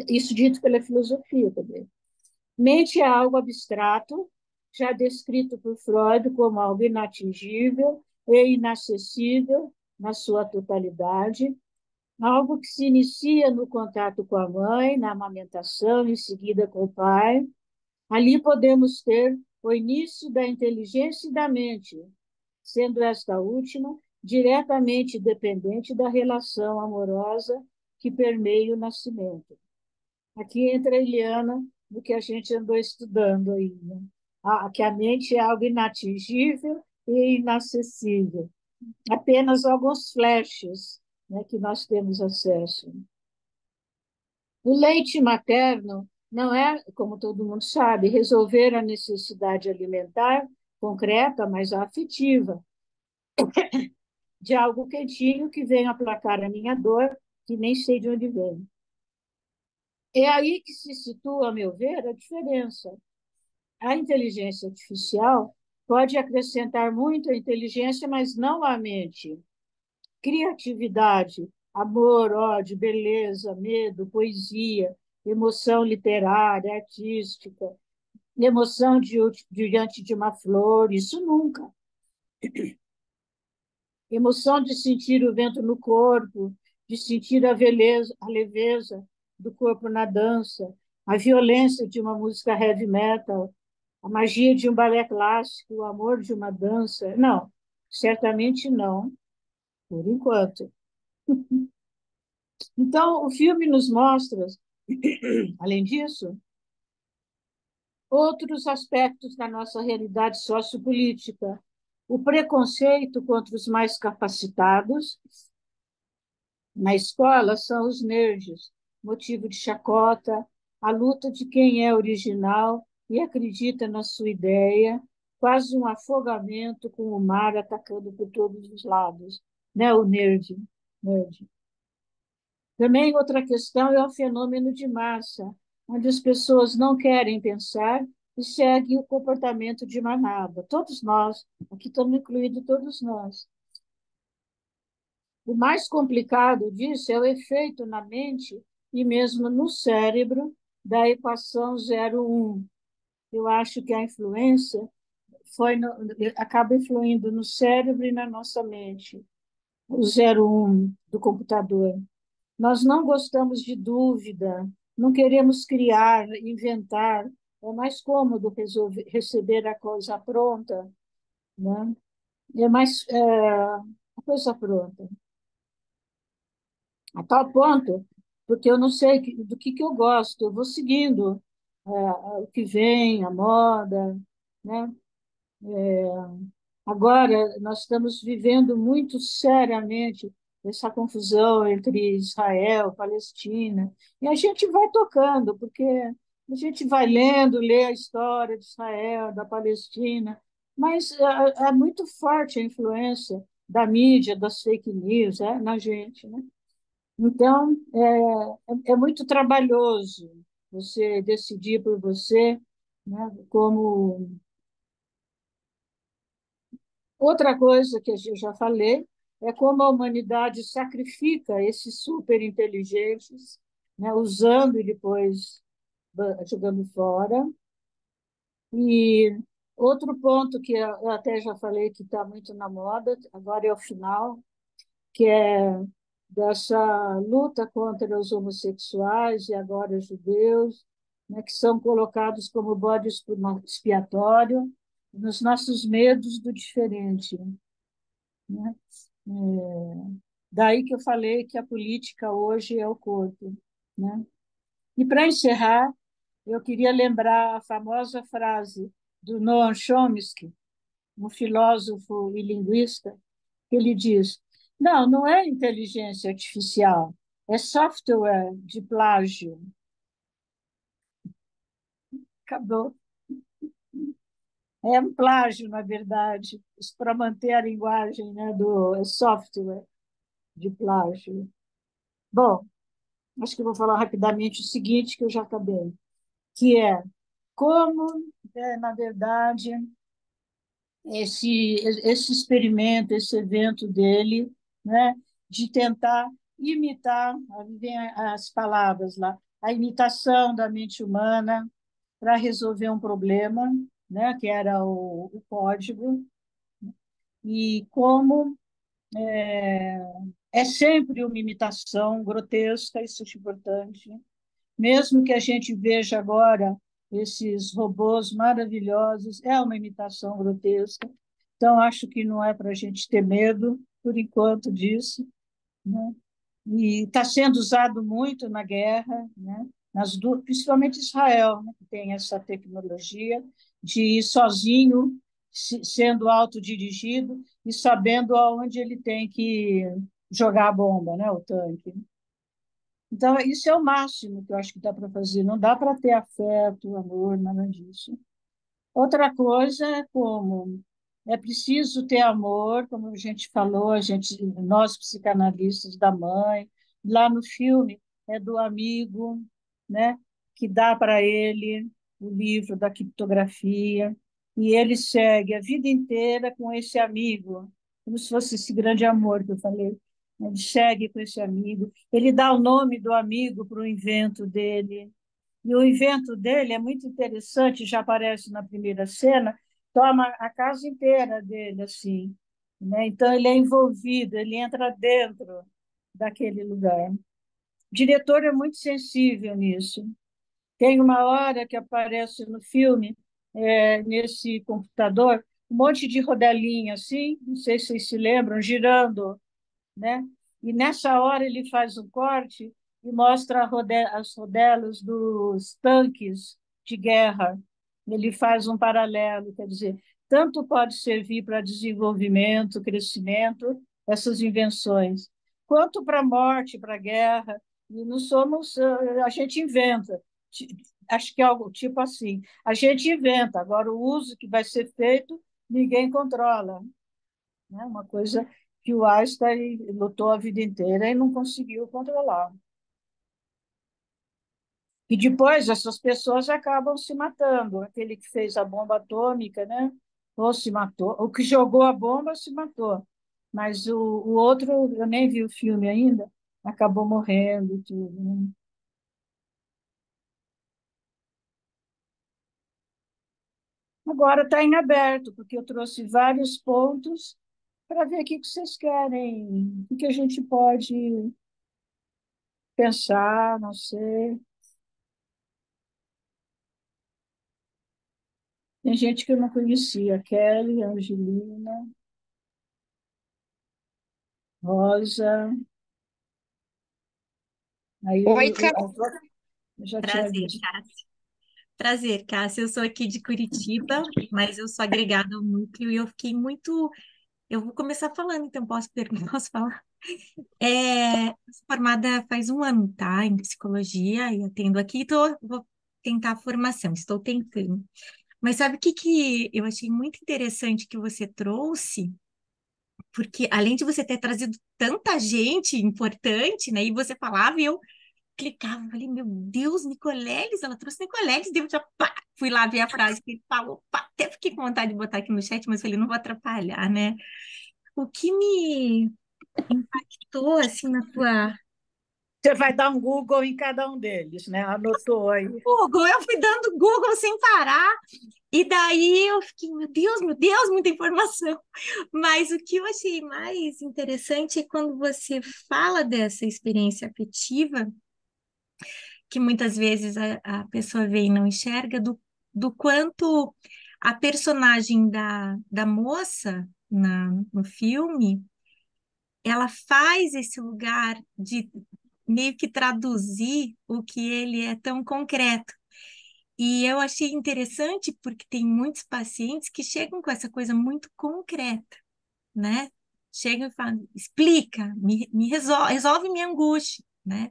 isso dito pela filosofia também. Mente é algo abstrato, já descrito por Freud como algo inatingível e inacessível na sua totalidade, algo que se inicia no contato com a mãe, na amamentação, em seguida com o pai. Ali podemos ter o início da inteligência e da mente, sendo esta última diretamente dependente da relação amorosa que permeia o nascimento. Aqui entra a Eliana, do que a gente andou estudando aí, né? Que a mente é algo inatingível e inacessível. Apenas alguns flashes, né, que nós temos acesso. O leite materno não é, como todo mundo sabe, resolver a necessidade alimentar concreta, mas afetiva, de algo quentinho que vem aplacar a minha dor, que nem sei de onde vem. É aí que se situa, a meu ver, a diferença. A inteligência artificial pode acrescentar muito à inteligência, mas não à mente. Criatividade, amor, ódio, beleza, medo, poesia, emoção literária, artística, emoção diante de uma flor, isso nunca. Emoção de sentir o vento no corpo, de sentir a leveza do corpo na dança, a violência de uma música heavy metal, a magia de um balé clássico, o amor de uma dança. Não, certamente não, por enquanto. Então, o filme nos mostra, além disso, outros aspectos da nossa realidade sociopolítica. O preconceito contra os mais capacitados na escola são os nerds, motivo de chacota, a luta de quem é original e acredita na sua ideia, quase um afogamento com o mar atacando por todos os lados, né? O nerd. Também outra questão é o fenômeno de massa, onde as pessoas não querem pensar e segue o comportamento de manada. Todos nós, aqui estamos incluídos todos nós. O mais complicado disso é o efeito na mente e mesmo no cérebro da equação 0,1. Eu acho que a influência acaba influindo no cérebro e na nossa mente, o 0,1 do computador. Nós não gostamos de dúvida, não queremos criar, inventar. É mais cômodo receber a coisa pronta, né? É mais a coisa pronta. A tal ponto, porque eu não sei do que eu gosto, eu vou seguindo o que vem, a moda, né? Agora, nós estamos vivendo muito seriamente essa confusão entre Israel, Palestina, e a gente vai tocando, porque a gente vai lendo, lê a história de Israel, da Palestina, mas é muito forte a influência da mídia, das fake news, na gente, né? Então, é muito trabalhoso você decidir por você, né? Como outra coisa que eu já falei é como a humanidade sacrifica esses superinteligentes, né? Usando e depois jogando fora. E outro ponto que eu até já falei que está muito na moda, agora é o final, que é dessa luta contra os homossexuais e agora os judeus, né, que são colocados como bode expiatório nos nossos medos do diferente, né? Daí que eu falei que a política hoje é o corpo, né? E para encerrar, eu queria lembrar a famosa frase do Noam Chomsky, um filósofo e linguista, que ele diz: não é inteligência artificial, é software de plágio. Acabou. É um plágio, na verdade, para manter a linguagem, né, do software de plágio. Bom, acho que eu vou falar rapidamente o seguinte, que eu já acabei, que é como, na verdade, esse experimento, esse evento dele, né, de tentar imitar, ali vem as palavras lá, a imitação da mente humana para resolver um problema, né, que era o código, e como é sempre uma imitação grotesca, isso é importante, mesmo que a gente veja agora esses robôs maravilhosos, é uma imitação grotesca. Então, acho que não é para a gente ter medo, por enquanto, disso, né? E está sendo usado muito na guerra, né? Principalmente Israel, né? Que tem essa tecnologia de ir sozinho, sendo autodirigido e sabendo aonde ele tem que jogar a bomba, né? O tanque. Então, isso é o máximo que eu acho que dá para fazer. Não dá para ter afeto, amor, nada disso. Outra coisa é como é preciso ter amor, como a gente falou, nós psicanalistas da mãe, lá no filme é do amigo, né, que dá para ele o livro da criptografia, e ele segue a vida inteira com esse amigo, como se fosse esse grande amor que eu falei. Ele segue com esse amigo, ele dá o nome do amigo para o invento dele, e o invento dele é muito interessante, já aparece na primeira cena, toma a casa inteira dele, assim, né? Então, ele é envolvido, ele entra dentro daquele lugar. O diretor é muito sensível nisso. Tem uma hora que aparece no filme, nesse computador, um monte de rodelinha, assim, não sei se vocês se lembram, girando, né? E nessa hora ele faz um corte e mostra as rodelas dos tanques de guerra. Ele faz um paralelo, quer dizer, tanto pode servir para desenvolvimento, crescimento, essas invenções, quanto para a morte, para a guerra. E não somos, a gente inventa. Acho que é algo tipo assim, a gente inventa, agora o uso que vai ser feito, ninguém controla, né? Uma coisa que o Einstein lutou a vida inteira e não conseguiu controlar. E depois essas pessoas acabam se matando. Aquele que fez a bomba atômica, né? Ou se matou. O que jogou a bomba se matou. Mas o outro, eu nem vi o filme ainda, acabou morrendo e tudo, né? Agora está em aberto, porque eu trouxe vários pontos para ver o que vocês querem, o que a gente pode pensar, não sei. Tem gente que eu não conhecia, Kelly, Angelina, Rosa, aí Oi, eu já tinha prazer, visto. Cássia. Prazer, Cássia. Eu sou aqui de Curitiba, mas eu sou agregada ao núcleo e eu fiquei muito. Eu vou começar falando, então posso perguntar, posso falar? Sou formada faz um ano, tá? Em psicologia e atendo aqui. Vou tentar a formação, estou tentando. Mas sabe o que que eu achei muito interessante que você trouxe? Porque além de você ter trazido tanta gente importante, né? E você falava, e eu clicava, falei, meu Deus, Nicoleles, ela trouxe Nicoleles, deu já pá, fui lá ver a frase que ele falou, pá, até fiquei com vontade de botar aqui no chat, mas falei, não vou atrapalhar, né? O que me impactou, assim, na tua... Você vai dar um Google em cada um deles, né? Anotou aí. Google, eu fui dando Google sem parar, e daí eu fiquei, meu Deus, muita informação. Mas o que eu achei mais interessante é quando você fala dessa experiência afetiva, que muitas vezes a pessoa vê e não enxerga, do quanto a personagem da moça no filme, ela faz esse lugar de meio que traduzir o que ele é tão concreto. E eu achei interessante porque tem muitos pacientes que chegam com essa coisa muito concreta, né? Chegam e falam, explica, resolve minha angústia, né?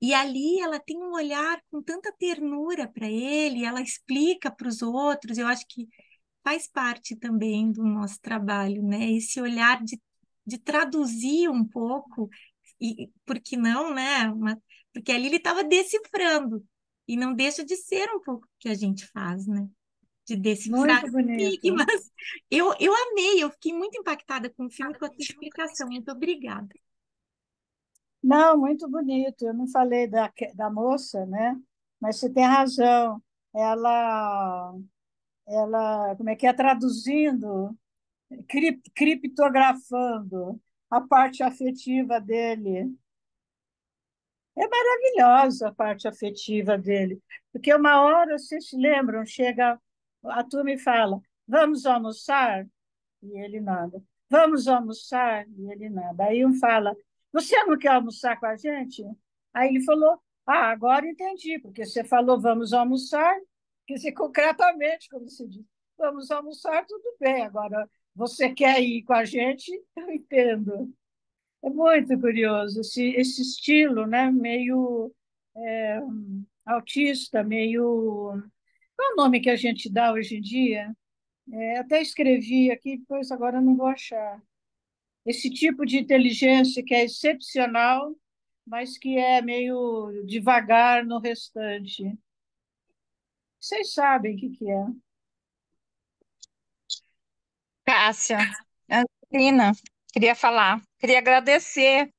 E ali ela tem um olhar com tanta ternura para ele, ela explica para os outros, eu acho que faz parte também do nosso trabalho, né? Esse olhar de traduzir um pouco, e por que não, né? Porque ali ele estava decifrando, e não deixa de ser um pouco o que a gente faz, né? De decifrar Muito bonito. enigmas. Eu amei, eu fiquei muito impactada com o filme e com a tua explicação. Muito obrigada. Não, muito bonito. Eu não falei da moça, né? Mas você tem razão. Ela, como é que é? Traduzindo, criptografando a parte afetiva dele. É maravilhosa a parte afetiva dele. Porque uma hora, vocês se lembram, chega a turma e fala, vamos almoçar? E ele nada. Vamos almoçar? E ele nada. Aí um fala, você não quer almoçar com a gente? Aí ele falou, ah, agora entendi, porque você falou vamos almoçar, quer dizer, concretamente, como se diz, vamos almoçar, tudo bem. Agora, você quer ir com a gente? Eu entendo. É muito curioso esse estilo, né? Meio é, autista, meio. Qual é o nome que a gente dá hoje em dia? Até escrevi aqui, depois agora não vou achar. Esse tipo de inteligência que é excepcional, mas que é meio devagar no restante. Vocês sabem o que que é. Cássia, Angelina, queria falar, queria agradecer.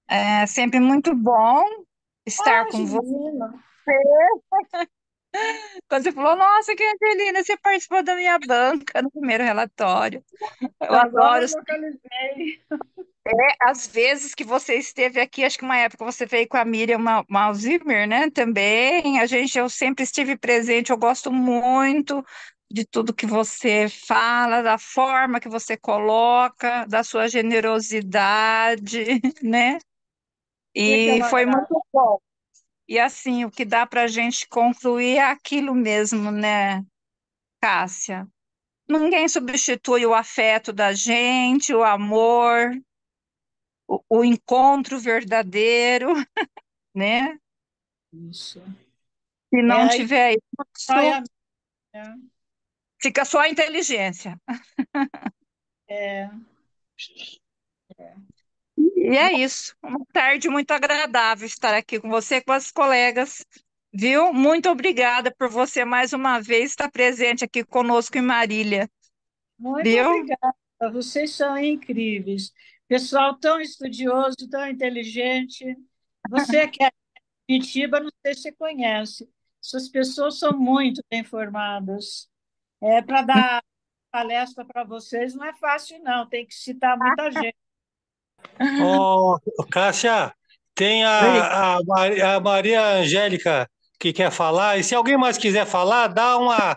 É sempre muito bom estar Ah, com você. Angelina. Quando você falou, nossa, que Angelina, você participou da minha banca no primeiro relatório. Eu Agora adoro. eu localizei. Às vezes que você esteve aqui, acho que uma época você veio com a Miriam Malzimmer, né? Também. Eu sempre estive presente, eu gosto muito de tudo que você fala, da forma que você coloca, da sua generosidade, né? Que E ela foi agrada. muito bom. E assim, o que dá para a gente concluir é aquilo mesmo, né, Cássia? Ninguém substitui o afeto da gente, o amor, o encontro verdadeiro, né? Isso. Se É não aí, tiver isso, olha, né? fica só a inteligência. É, E é isso. Uma tarde muito agradável estar aqui com você, com as colegas, viu? Muito obrigada por você mais uma vez estar presente aqui conosco em Marília, Muito viu? obrigada, vocês são incríveis. Pessoal tão estudioso, tão inteligente. Você que é de Curitiba, não sei se você conhece. Essas pessoas são muito bem formadas. É para dar palestra para vocês não é fácil, não. Tem que citar muita gente. Ô, Cássia, tem Oi. a Maria Angélica que quer falar, e se alguém mais quiser falar, dá uma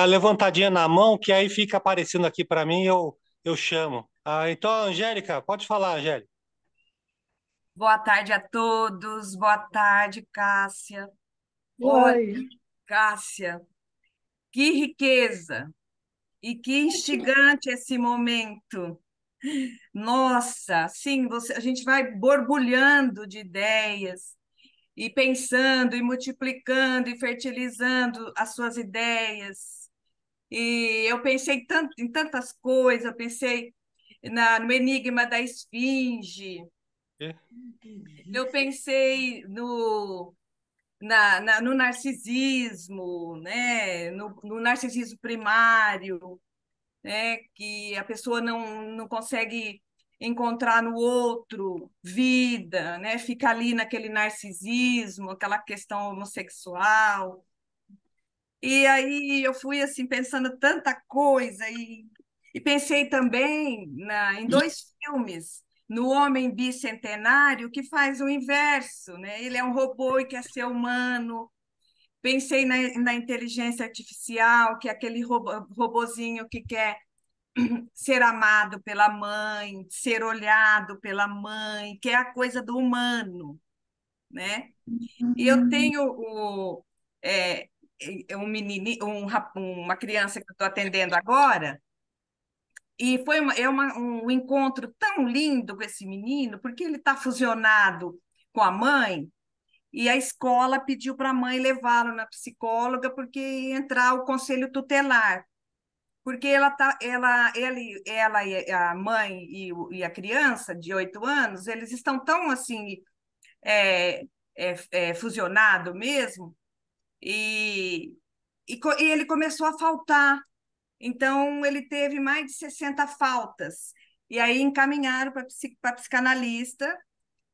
levantadinha na mão, que aí fica aparecendo aqui para mim, eu chamo. Então, Angélica, pode falar, Angélica. Boa tarde a todos. Boa tarde, Cássia. Olha, Oi. Cássia, que riqueza e que instigante esse momento. Nossa, sim, a gente vai borbulhando de ideias e pensando e multiplicando e fertilizando as suas ideias. E eu pensei tanto, em tantas coisas, eu pensei no enigma da esfinge, É. eu pensei no narcisismo, né? No narcisismo primário, né? Que a pessoa não consegue encontrar no outro vida, né? Fica ali naquele narcisismo, aquela questão homossexual. E aí eu fui assim pensando tanta coisa e pensei também em dois filmes, no Homem Bicentenário, que faz o inverso, né? Ele é um robô e quer ser humano. Pensei na inteligência artificial, que é aquele robozinho que quer ser amado pela mãe, ser olhado pela mãe, que é a coisa do humano, né? E eu tenho é, um menino, uma criança que eu estou atendendo agora, e um encontro tão lindo com esse menino, porque ele está fusionado com a mãe, e a escola pediu para a mãe levá-lo na psicóloga, porque ia entrar o conselho tutelar. Porque ela e a mãe e a criança de 8 anos, eles estão tão assim é, fusionado mesmo, e, e ele começou a faltar. Então, ele teve mais de 60 faltas. E aí encaminharam para psicanalista,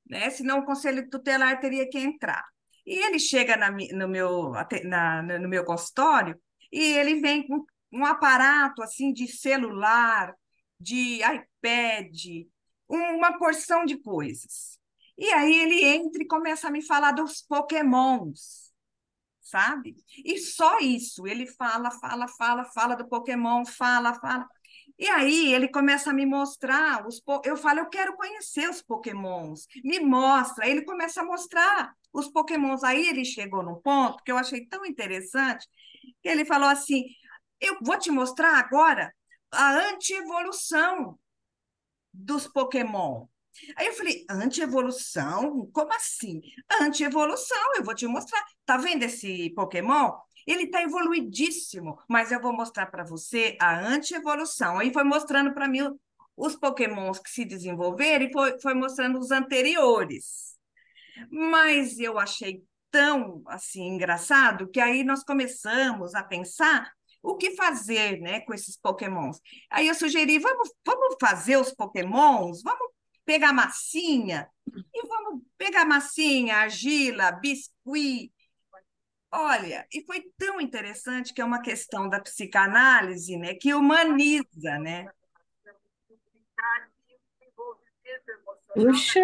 né? Senão o conselho tutelar teria que entrar. E ele chega no meu consultório e ele vem com um aparato assim de celular, de iPad, uma porção de coisas. E aí ele entra e começa a me falar dos Pokémons, sabe? E só isso, ele fala do Pokémon, fala. E aí ele começa a me mostrar eu falo, eu quero conhecer os Pokémons. Me mostra. Aí ele começa a mostrar os Pokémons. Aí ele chegou num ponto que eu achei tão interessante, que ele falou assim: "Eu vou te mostrar agora a antievolução dos Pokémon". Aí eu falei, antievolução? Como assim? Antievolução, eu vou te mostrar. Tá vendo esse Pokémon? Ele está evoluidíssimo, mas eu vou mostrar para você a antievolução. Aí foi mostrando para mim os Pokémons que se desenvolveram e foi mostrando os anteriores. Mas eu achei tão assim engraçado que aí nós começamos a pensar o que fazer, né, com esses Pokémons. Aí eu sugeri, vamos fazer os Pokémons, vamos pegar massinha e vamos pegar massinha, argila, biscuit. Olha, e foi tão interessante que é uma questão da psicanálise, né, que humaniza, né? Puxa,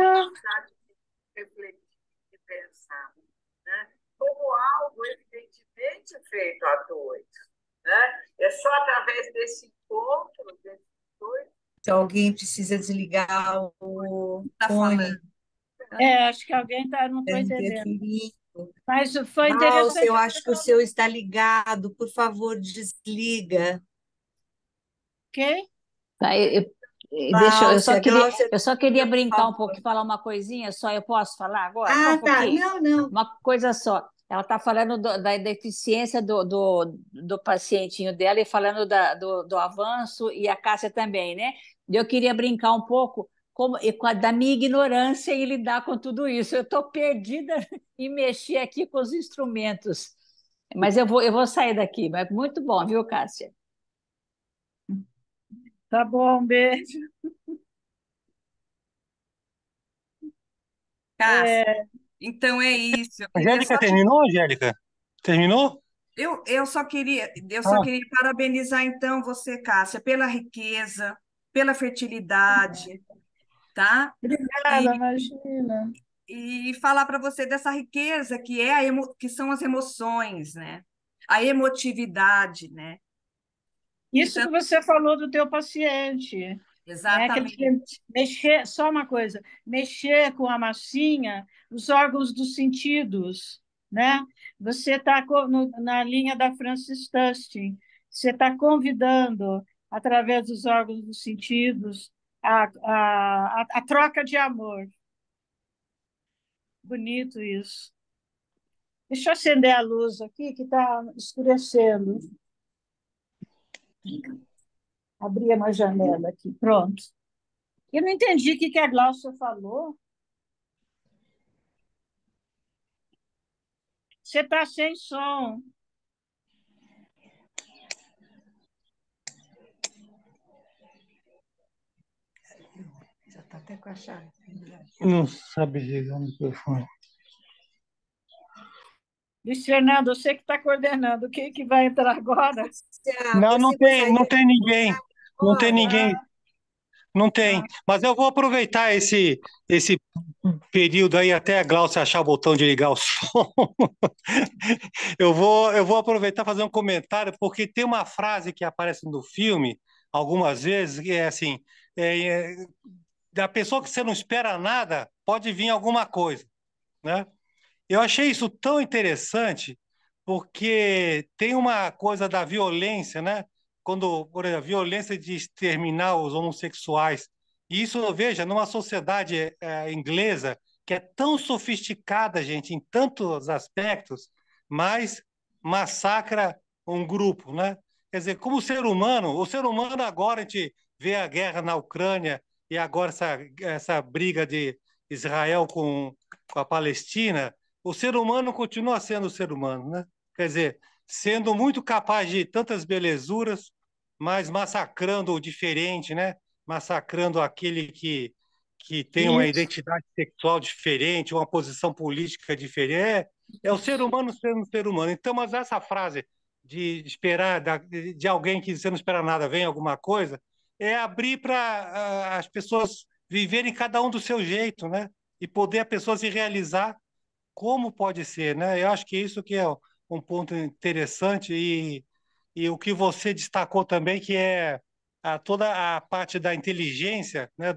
Refletir e pensar, né? Como algo evidentemente feito a dois, né? É só através desse encontro, desses dois, Então, alguém precisa desligar o tá fone, falando. acho que alguém tá, não está estou entendendo. interferindo. Mas foi Alce, eu interessante. acho que o seu está ligado. Por favor, desliga. Ok? Tá, deixa, Gláucia, Gláucia, eu só queria por brincar um pouco favor. e falar uma coisinha só. Eu posso falar agora? Só um Ah, tá. pouquinho? Não, não. Uma coisa só. Ela está falando da deficiência do pacientinho dela e falando do avanço, e a Cássia também, né? Eu queria brincar um pouco da minha ignorância em lidar com tudo isso. Eu estou perdida em mexer aqui com os instrumentos. Mas eu vou sair daqui. Mas muito bom, viu, Cássia? Tá bom, beijo. Cássia, então é isso. Eu queria Angélica só te terminou, Angélica? Terminou? eu só Ah, queria parabenizar então você, Cássia, pela riqueza, pela fertilidade, tá? Obrigada, E, imagina. e falar para você dessa riqueza que é que são as emoções, né? A emotividade, né? Isso Então, que você falou do teu paciente, né? Quer dizer, exatamente. mexer, só uma coisa, mexer com a massinha, os órgãos dos sentidos, né? Você está na linha da Francis Tustin, você está convidando, através dos órgãos dos sentidos, a troca de amor. Bonito isso. Deixa eu acender a luz aqui, que está escurecendo. Abrir uma janela aqui, pronto. Eu não entendi o que a Glaucia falou. Você está sem som. Já está até com a chave. não sabe ligar o microfone. Luiz Fernando, você que está coordenando, quem que vai entrar agora? Não, Você gostaria não de tem ninguém. Não tem agora? ninguém. Não tem. Ah, Mas eu vou aproveitar esse período aí até a Glaucia achar o botão de ligar o som. Eu vou aproveitar e fazer um comentário, porque tem uma frase que aparece no filme algumas vezes, que é assim, é, é, da pessoa que você não espera nada, pode vir alguma coisa, né? Eu achei isso tão interessante, porque tem uma coisa da violência, né? Quando, por exemplo, a violência de exterminar os homossexuais. E isso, veja, numa sociedade inglesa que é tão sofisticada, gente, em tantos aspectos, mas massacra um grupo, né? Quer dizer, como o ser humano agora a gente vê a guerra na Ucrânia e agora essa briga de Israel com a Palestina, o ser humano continua sendo o ser humano, né? Quer dizer, sendo muito capaz de tantas belezuras, mas massacrando o diferente, né? Massacrando aquele que tem uma isso. identidade sexual diferente, uma posição política diferente. É o ser humano sendo um ser humano. Então, mas essa frase de esperar de alguém que você não espera nada, vem alguma coisa, é abrir para as pessoas viverem cada um do seu jeito, né? E poder a pessoa se realizar como pode ser, né? Eu acho que isso que é um ponto interessante e o que você destacou também, que é toda a parte da inteligência, né?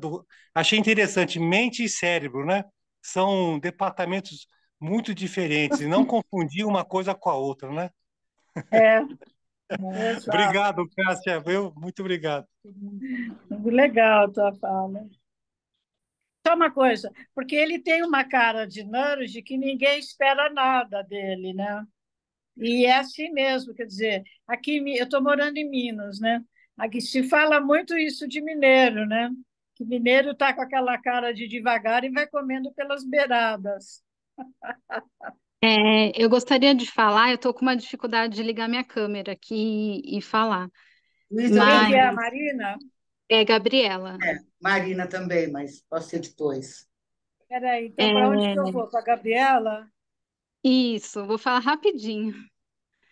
Achei interessante, mente e cérebro, né? São departamentos muito diferentes e não confundir uma coisa com a outra, né? É, exato. Obrigado, Cássia, viu? Muito obrigado. Legal a tua fala. Só uma coisa, porque ele tem uma cara de nerd que ninguém espera nada dele, né? E é assim mesmo, quer dizer, aqui eu estou morando em Minas, né? Aqui se fala muito isso de mineiro, né? Que mineiro está com aquela cara de devagar e vai comendo pelas beiradas. Eu gostaria de falar, eu estou com uma dificuldade de ligar minha câmera aqui e falar, Luísa, eu Quem que mas é a também. Marina? é Gabriela. Marina também, mas pode ser depois. Peraí, então para onde que eu É, vou? Para a Gabriela? isso, vou falar rapidinho.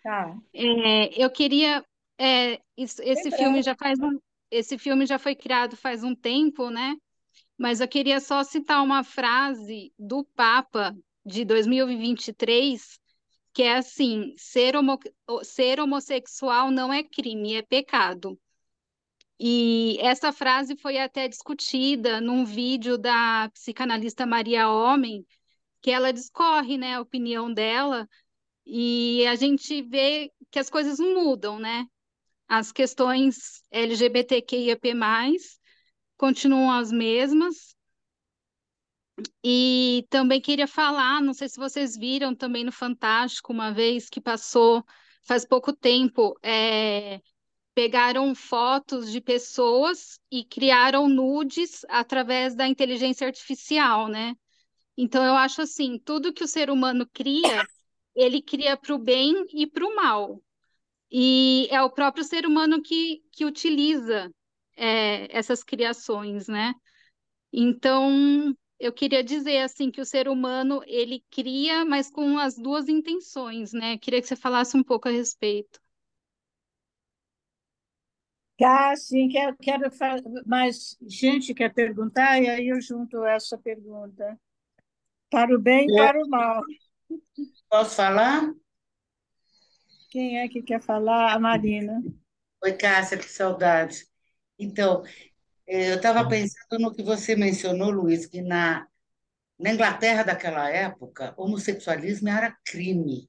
Tá. Eu queria, Sem pressa. esse filme já foi criado faz um tempo, né? Mas eu queria só citar uma frase do Papa de 2023, que é assim: ser homossexual não é crime, é pecado. E essa frase foi até discutida num vídeo da psicanalista Maria Homem, que ela discorre, né, a opinião dela, e a gente vê que as coisas não mudam, né? As questões LGBTQIAP+, continuam as mesmas. E também queria falar, não sei se vocês viram também no Fantástico, uma vez que passou faz pouco tempo, pegaram fotos de pessoas e criaram nudes através da inteligência artificial, né? Então, eu acho assim, tudo que o ser humano cria, ele cria para o bem e para o mal. E é o próprio ser humano que utiliza essas criações, né? Então, eu queria dizer assim que o ser humano ele cria, mas com as duas intenções, né? Queria que você falasse um pouco a respeito. Sim, mais gente quer perguntar, e aí eu junto essa pergunta. Para o bem e É, para o mal. Posso falar? Quem é que quer falar? A Marina. Oi, Cássia, que saudade. Então, eu estava pensando no que você mencionou, Luiz, que na Inglaterra daquela época, homossexualismo era crime,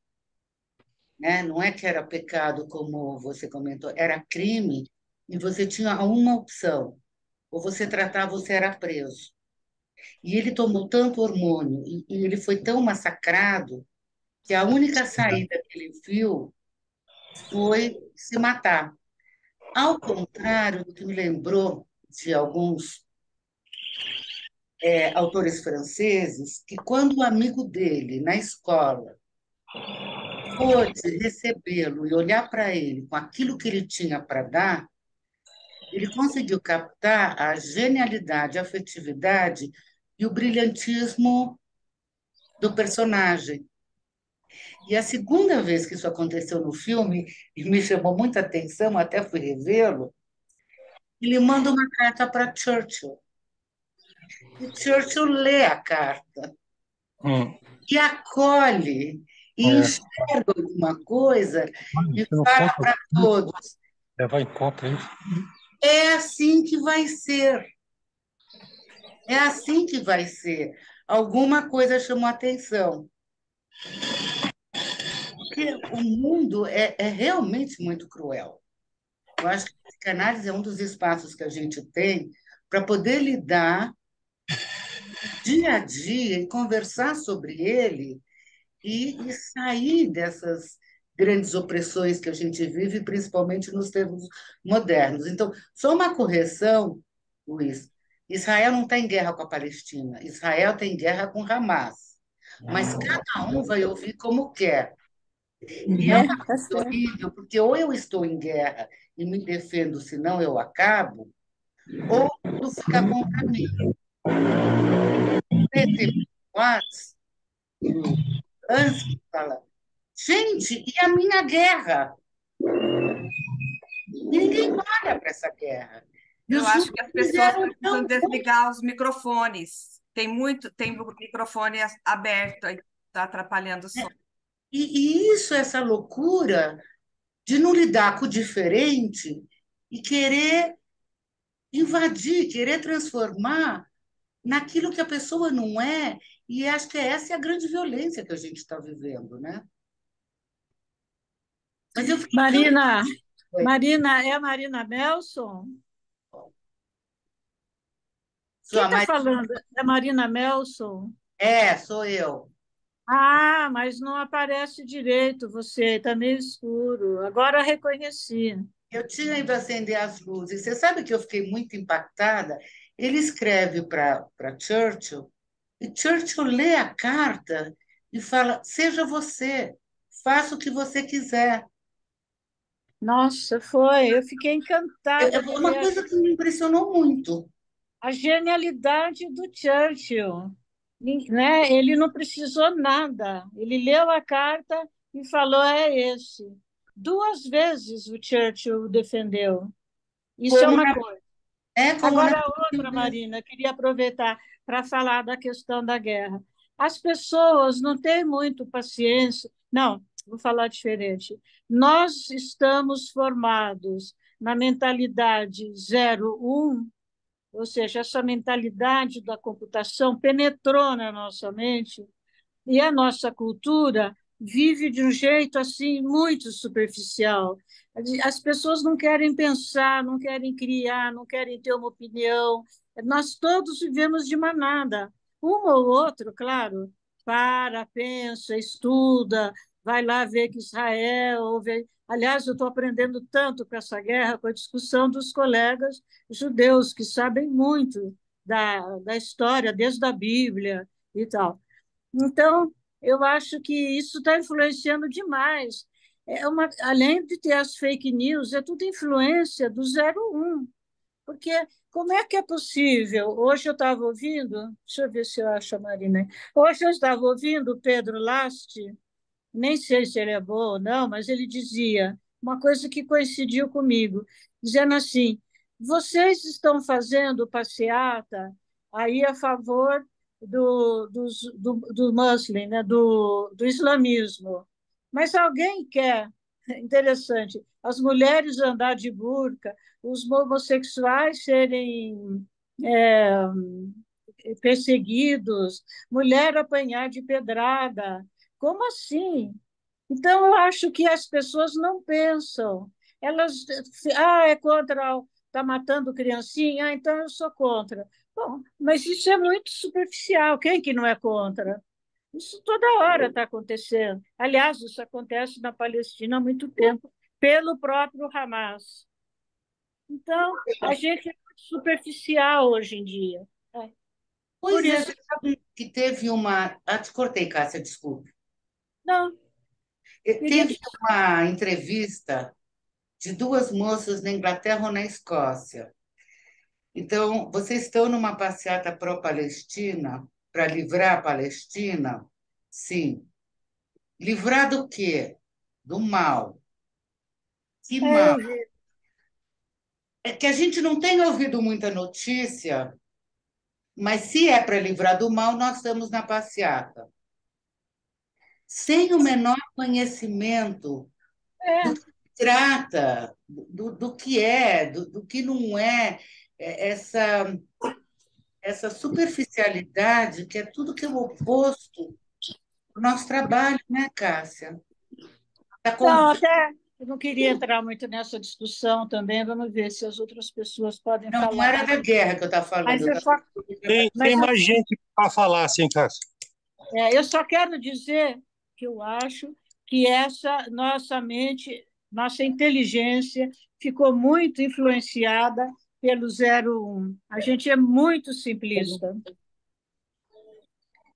né? Não é que era pecado, como você comentou, era crime, e você tinha uma opção: ou você tratava, ou você era preso. E ele tomou tanto hormônio, e ele foi tão massacrado, que a única saída que ele viu foi se matar. Ao contrário do que me lembrou de alguns autores franceses, que quando o amigo dele, na escola, pôde recebê-lo e olhar para ele com aquilo que ele tinha para dar, ele conseguiu captar a genialidade, a afetividade e o brilhantismo do personagem. E a segunda vez que isso aconteceu no filme, e me chamou muita atenção, até fui revê-lo, ele manda uma carta para Churchill. E Churchill lê a carta hum, e acolhe, e é. enxerga alguma coisa e Você não fala conta, para todos: levar em conta isso. é assim que vai ser, é assim que vai ser. Alguma coisa chamou atenção, porque o mundo é realmente muito cruel. Eu acho que a psicanálise é um dos espaços que a gente tem para poder lidar dia a dia e conversar sobre ele e sair dessas grandes opressões que a gente vive, principalmente nos tempos modernos. Então, só uma correção, Luiz: Israel não está em guerra com a Palestina, Israel tem guerra com Hamas. Mas cada um vai ouvir como quer. E é É, uma tá coisa certo. horrível, porque ou eu estou em guerra e me defendo, senão eu acabo, ou tudo fica contra mim. Recebi um WhatsApp do Ansky que fala: gente, e a minha guerra? E ninguém olha para essa guerra. E Eu os acho que as números pessoas eram precisam tão bons. desligar os microfones. Tem o microfone aberto aí, está atrapalhando o som. E isso, essa loucura de não lidar com o diferente e querer invadir, querer transformar naquilo que a pessoa não é. E acho que essa é a grande violência que a gente está vivendo, né? Mas eu fiquei tão. Marina, é a Marina Melson? Quem Sua está mãe. falando? É a Marina Melson? Sou eu. Ah, mas não aparece direito você, está meio escuro. Agora reconheci. Eu tinha ido acender as luzes. Você sabe que eu fiquei muito impactada? Ele escreve para Churchill, e Churchill lê a carta e fala: seja você, faça o que você quiser. Nossa, foi. Eu fiquei encantada de Uma ver coisa que me impressionou muito. a genialidade do Churchill, né? Ele não precisou nada. Ele leu a carta e falou: é esse. Duas vezes o Churchill o defendeu. Isso é Como uma na, coisa. como na. Agora, outra, Marina, queria aproveitar para falar da questão da guerra. As pessoas não têm muito paciência. Não, vou falar diferente. Nós estamos formados na mentalidade 01, ou seja, essa mentalidade da computação penetrou na nossa mente e a nossa cultura vive de um jeito assim muito superficial. As pessoas não querem pensar, não querem criar, não querem ter uma opinião. Nós todos vivemos de manada. Um ou outro, claro, pensa, estuda, vai lá ver que Israel houve. Aliás, eu estou aprendendo tanto com essa guerra, com a discussão dos colegas judeus, que sabem muito da história, desde a Bíblia e tal. Então, eu acho que isso está influenciando demais. Além de ter as fake news, é tudo influência do 01. Porque como é que é possível? Hoje eu estava ouvindo, deixa eu ver se eu acho a Marina. Hoje eu estava ouvindo o Pedro Lasti, nem sei se ele é bom ou não, mas ele dizia uma coisa que coincidiu comigo, dizendo assim: vocês estão fazendo passeata aí a favor do Muslim, né, do islamismo, mas alguém quer, interessante, as mulheres andar de burca, os homossexuais serem é, perseguidos, mulher apanhar de pedrada. Como assim? Então, eu acho que as pessoas não pensam. Elas, é contra, está matando criancinha, então eu sou contra. Bom, mas isso é muito superficial. Quem que não é contra? Isso toda hora está acontecendo. Aliás, isso acontece na Palestina há muito tempo, pelo próprio Hamas. Então, a gente é muito superficial hoje em dia. É. Por Pois é, isso, você sabe que teve uma. Ah, te cortei, Cássia, desculpe. não, queria Teve dizer, uma entrevista de duas moças na Inglaterra ou na Escócia. Então, vocês estão numa passeata pró-Palestina para livrar a Palestina? Sim. Livrar do quê? Do mal. Que mal? eu vi. É que a gente não tem ouvido muita notícia, mas se é para livrar do mal, nós estamos na passeata. Sem o menor conhecimento do É, que se trata, do que é, do que não é, essa superficialidade, que é tudo que é o oposto do nosso trabalho, né, Cássia? Tá não, conv- até eu não queria entrar muito nessa discussão também, vamos ver se as outras pessoas podem Não, não falar. era da guerra que eu estava falando, Mas eu eu estava só, Tem mas mais gente para falar, assim, Cássio. eu só quero dizer que eu acho que essa nossa mente, nossa inteligência ficou muito influenciada pelo 01. A gente é muito simplista.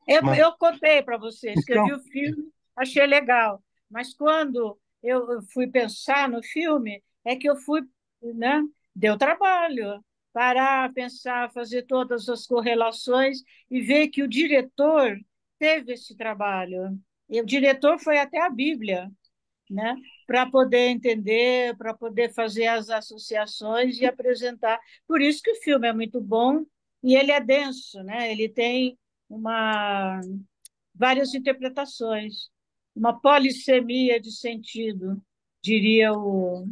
Eu contei para vocês que eu vi Então, o filme, achei legal, mas quando eu fui pensar no filme, é que eu fui, né, deu trabalho parar, pensar, fazer todas as correlações e ver que o diretor teve esse trabalho. E o diretor foi até a Bíblia, né, para poder entender, para poder fazer as associações e apresentar. Por isso que o filme é muito bom e ele é denso, né? Ele tem uma várias interpretações, uma polissemia de sentido, diria o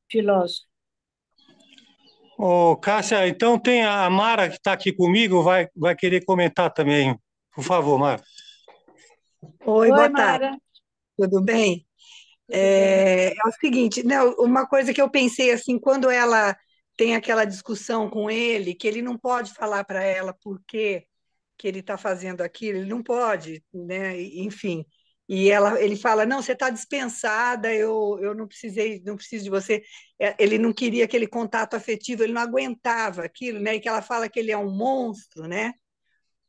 filósofo. ô, Cássia, então tem a Mara que está aqui comigo, vai querer comentar também. Por favor, Mara. Oi, Oi, boa tarde, Mara, tudo bem? tudo bem? É o seguinte, não, uma coisa que eu pensei assim, quando ela tem aquela discussão com ele, que ele não pode falar para ela por que ele está fazendo aquilo, ele não pode, né? Enfim. E ele fala, não, você está dispensada, eu não preciso de você. Ele não queria aquele contato afetivo, ele não aguentava aquilo, né? E que ela fala que ele é um monstro, né?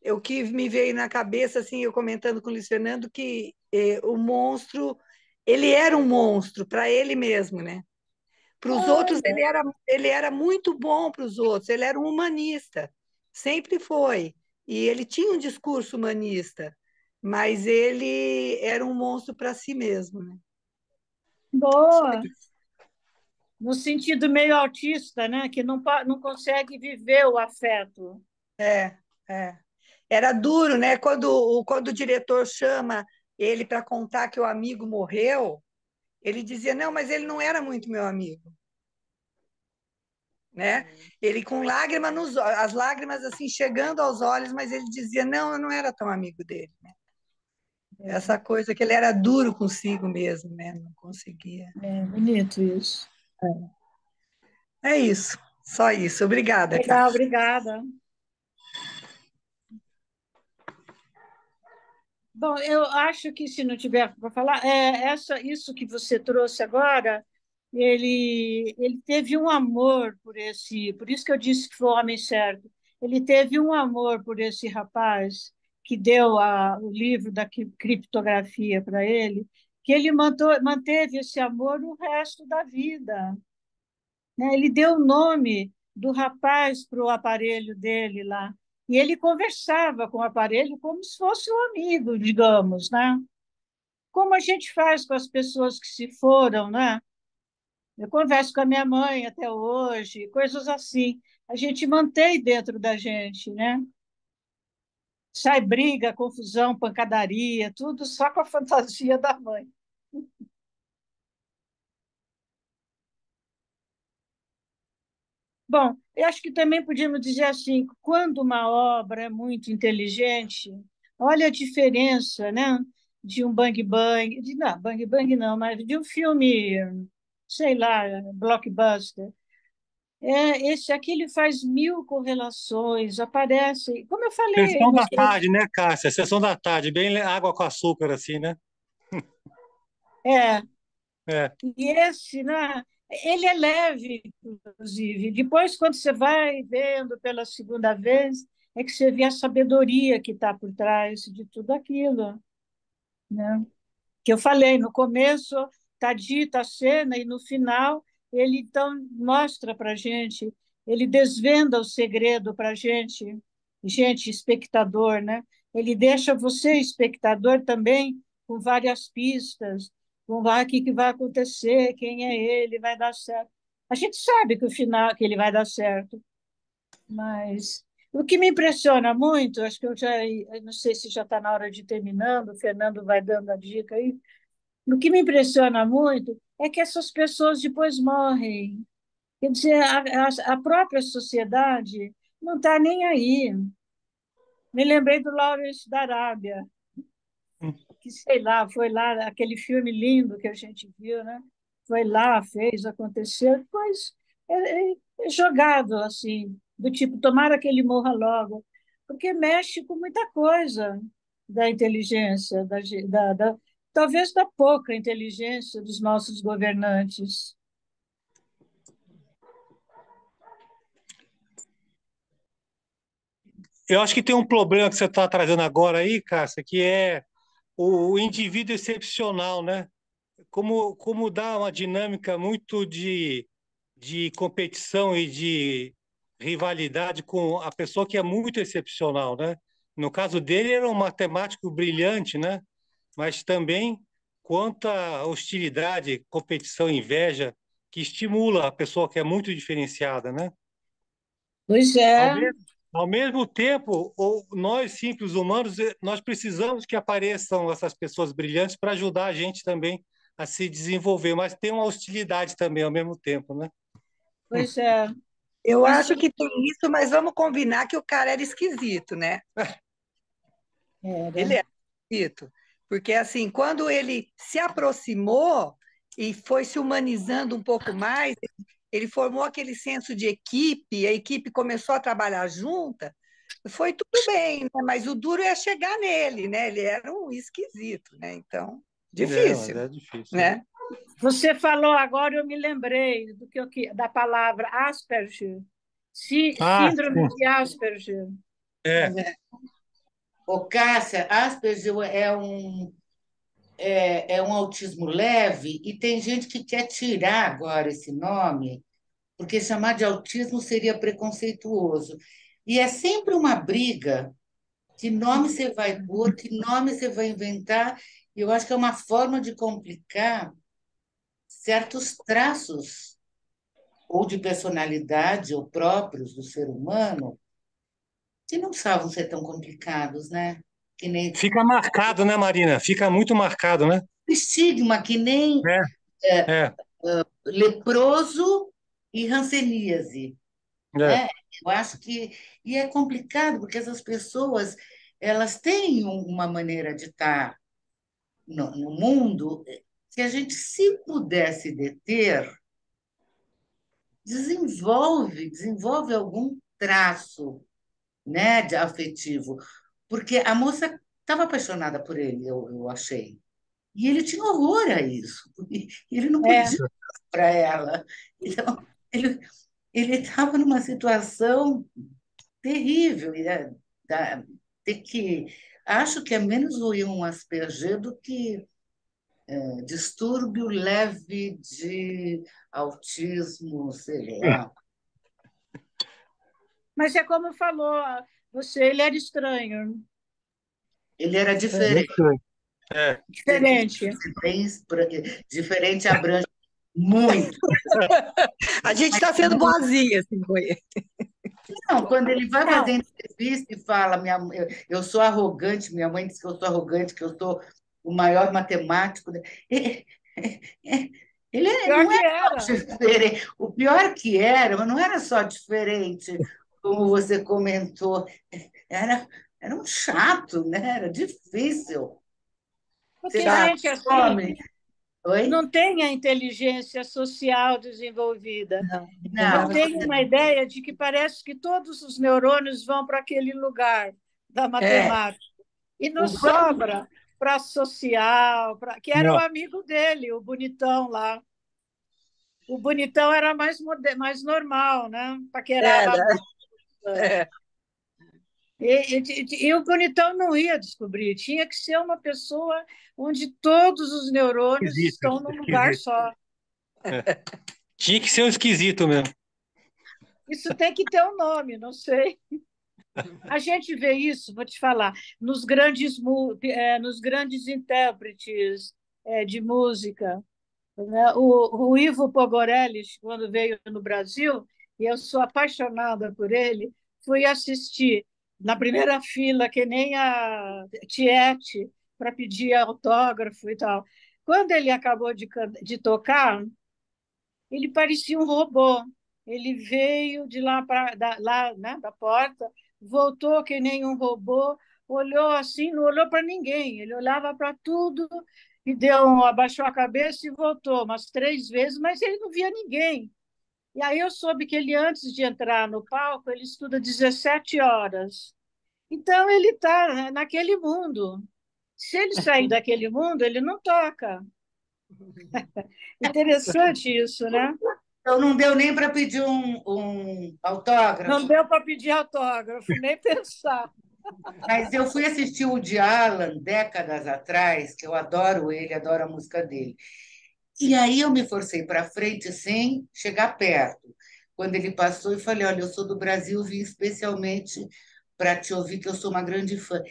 O que me veio na cabeça, assim, eu comentando com o Luiz Fernando, que o monstro, ele era um monstro para ele mesmo, né? Para os outros, Olha, ele era muito bom para os outros, ele era um humanista, sempre foi. E ele tinha um discurso humanista, mas ele era um monstro para si mesmo, né? Só boa, isso. no sentido meio autista, né? Que não consegue viver o afeto. É, é. Era duro, né? Quando o diretor chama ele para contar que o amigo morreu, ele dizia, não, mas ele não era muito meu amigo, né? Ele com lágrimas as lágrimas assim chegando aos olhos, mas ele dizia, não, eu não era tão amigo dele, né? Essa coisa que ele era duro consigo mesmo, né? Não conseguia. É bonito isso. É isso, só isso. Obrigada, Legal, Cássio. obrigada. Bom, eu acho que se não tiver para falar, isso que você trouxe agora, ele teve um amor por isso que eu disse que foi o homem certo. Ele teve um amor por esse rapaz que deu o livro da criptografia para ele, que ele manteve esse amor o resto da vida, né? Ele deu o nome do rapaz para o aparelho dele lá. E ele conversava com o aparelho como se fosse um amigo, digamos, né? Como a gente faz com as pessoas que se foram, né? Eu converso com a minha mãe até hoje, coisas assim. A gente mantém dentro da gente, né? Sai briga, confusão, pancadaria, tudo só com a fantasia da mãe. Bom, eu acho que também podíamos dizer assim, quando uma obra é muito inteligente, olha a diferença, né, de um Bang Bang, não, Bang Bang não, mas de um filme, sei lá, blockbuster. Esse aqui ele faz mil correlações, aparece, como eu falei, Sessão não da sei, tarde, né, Cássia? Sessão da tarde, bem água com açúcar, assim, né? é, É. e esse, né, ele é leve, inclusive. Depois, quando você vai vendo pela segunda vez, é que você vê a sabedoria que está por trás de tudo aquilo, né? Que eu falei, no começo está dita a cena e no final ele então mostra para a gente, ele desvenda o segredo para a gente, espectador, né? Ele deixa você, espectador, também com várias pistas, com o que vai acontecer, quem é ele, vai dar certo. A gente sabe que o final que ele vai dar certo, mas o que me impressiona muito, acho que eu não sei se já está na hora de terminando, o Fernando vai dando a dica aí, o que me impressiona muito é que essas pessoas depois morrem. Quer dizer, a própria sociedade não está nem aí. Me lembrei do Lawrence da Arábia, que, sei lá, foi lá, aquele filme lindo que a gente viu, né? Foi lá, fez, aconteceu, depois é jogado assim, do tipo, tomara que ele morra logo, porque mexe com muita coisa da inteligência, talvez da pouca inteligência dos nossos governantes. Eu acho que tem um problema que você está trazendo agora aí, Cássia, que é o indivíduo excepcional, né? Como dá uma dinâmica muito de competição e de rivalidade com a pessoa que é muito excepcional, né? No caso dele, era um matemático brilhante, né? Mas também quanta hostilidade, competição, inveja que estimula a pessoa que é muito diferenciada, né? Pois Ao é, mesmo, ao mesmo tempo, nós, simples humanos, nós precisamos que apareçam essas pessoas brilhantes para ajudar a gente também a se desenvolver, mas tem uma hostilidade também ao mesmo tempo, né? pois é. Eu Isso acho que tem isso, mas vamos combinar que o cara era esquisito, né? era. Ele era esquisito. Porque, assim, quando ele se aproximou e foi se humanizando um pouco mais, ele formou aquele senso de equipe, a equipe começou a trabalhar junta, foi tudo bem, né? Mas o duro é chegar nele, né? Ele era um esquisito, né? Então, É, mas difícil, é difícil. né? Você falou agora, eu me lembrei da palavra Asperger, Ah, síndrome de Asperger. é. Ô, Cássia, Asperger é um autismo leve e tem gente que quer tirar agora esse nome, porque chamar de autismo seria preconceituoso. E é sempre uma briga. Que nome você vai pôr, que nome você vai inventar? E eu acho que é uma forma de complicar certos traços, ou de personalidade, ou próprios do ser humano, que não precisavam ser tão complicados, né? Que nem Fica marcado, né, Marina? Fica muito marcado, né? estigma, que nem É, é, leproso e hanseníase, é. né? Eu acho que e é complicado porque essas pessoas elas têm uma maneira de estar no mundo que a gente, se pudesse deter, desenvolve algum traço, né, de afetivo, porque a moça estava apaixonada por ele, eu achei. E ele tinha horror a isso. E ele não É, podia para ela. Então, ele ele estava numa situação terrível. Ter que, acho que é menos ruim um Asperger do que distúrbio leve de autismo, sei lá. mas é como falou, ele era estranho, Ele era Muito diferente. estranho. É. diferente. Diferente abrange muito. A gente está sendo boazinha assim, com ele. Não, quando ele vai fazer Não, entrevista e fala, eu sou arrogante, minha mãe disse que eu sou arrogante, que eu sou o maior matemático. Ele, pior não que era era. só diferente. O pior que era, mas não era só diferente, como você comentou, era, era um chato, né? Era difícil. Você Porque dá gente assim fome. Oi? não tem a inteligência social desenvolvida. Não Não, Eu era tenho uma ideia de que parece que todos os neurônios vão para aquele lugar da é. matemática e não O banco, sobra para social, que era o Não. amigo dele, o bonitão lá. O bonitão era mais normal, né? Paquerava a era. moça. É, E o bonitão não ia descobrir, tinha que ser uma pessoa onde todos os neurônios Esquisito, estão num lugar esquisito. só. É. Tinha que ser um esquisito mesmo. Isso tem que ter um nome, não sei. A gente vê isso, vou te falar, nos grandes intérpretes de música, né? O Ivo Pogorelli, quando veio no Brasil, e eu sou apaixonada por ele, fui assistir na primeira fila, que nem a Tiete, para pedir autógrafo e tal. Quando ele acabou de tocar, ele parecia um robô. Ele veio de lá, lá, né, da porta, voltou que nem um robô, olhou assim, não olhou para ninguém. Ele olhava para tudo e abaixou a cabeça e voltou umas 3 vezes, mas ele não via ninguém. E aí eu soube que ele, antes de entrar no palco, ele estuda 17 horas. Então ele está naquele mundo. Se ele sair daquele mundo, ele não toca. Interessante isso, né? então não deu nem para pedir um Não autógrafo. deu para pedir autógrafo, nem pensar. Mas eu fui assistir o de Alan décadas atrás, que eu adoro ele, adoro a música dele. E aí eu me forcei para frente sem chegar perto. Quando ele passou, eu falei: Olha, eu sou do Brasil, vim especialmente para te ouvir, que eu sou uma grande fã.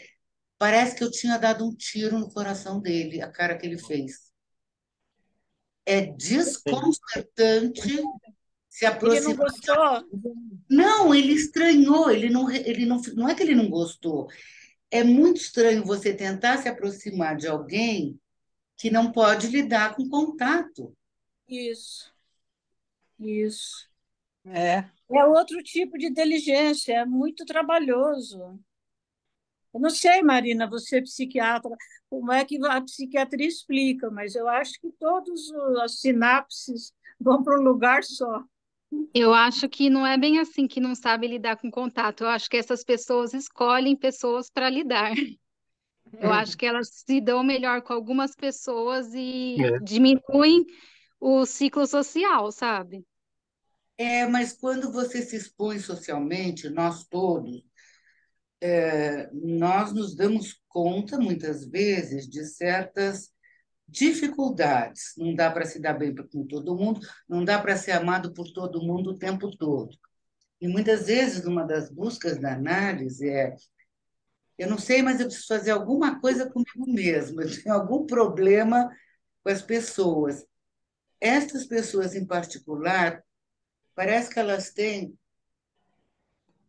Parece que eu tinha dado um tiro no coração dele, a cara que ele fez. É desconcertante se Ele não aproximar. gostou? Não, ele estranhou, não é que ele não gostou. É muito estranho você tentar se aproximar de alguém que não pode lidar com contato. Isso, isso. é. É outro tipo de inteligência, é muito trabalhoso. Eu não sei, Marina, você é psiquiatra, como é que a psiquiatria explica, mas eu acho que todas as sinapses vão para um lugar só. Eu acho que não é bem assim que não sabe lidar com contato. Eu acho que essas pessoas escolhem pessoas para lidar. Eu acho que elas se dão melhor com algumas pessoas e É. diminuem o ciclo social, sabe? Mas quando você se expõe socialmente, nós todos, nós nos damos conta, muitas vezes, de certas dificuldades. Não dá para se dar bem com todo mundo, não dá para ser amado por todo mundo o tempo todo. E muitas vezes, uma das buscas da análise eu não sei, mas eu preciso fazer alguma coisa comigo mesma, eu tenho algum problema com as pessoas. Estas pessoas em particular, parece que elas têm,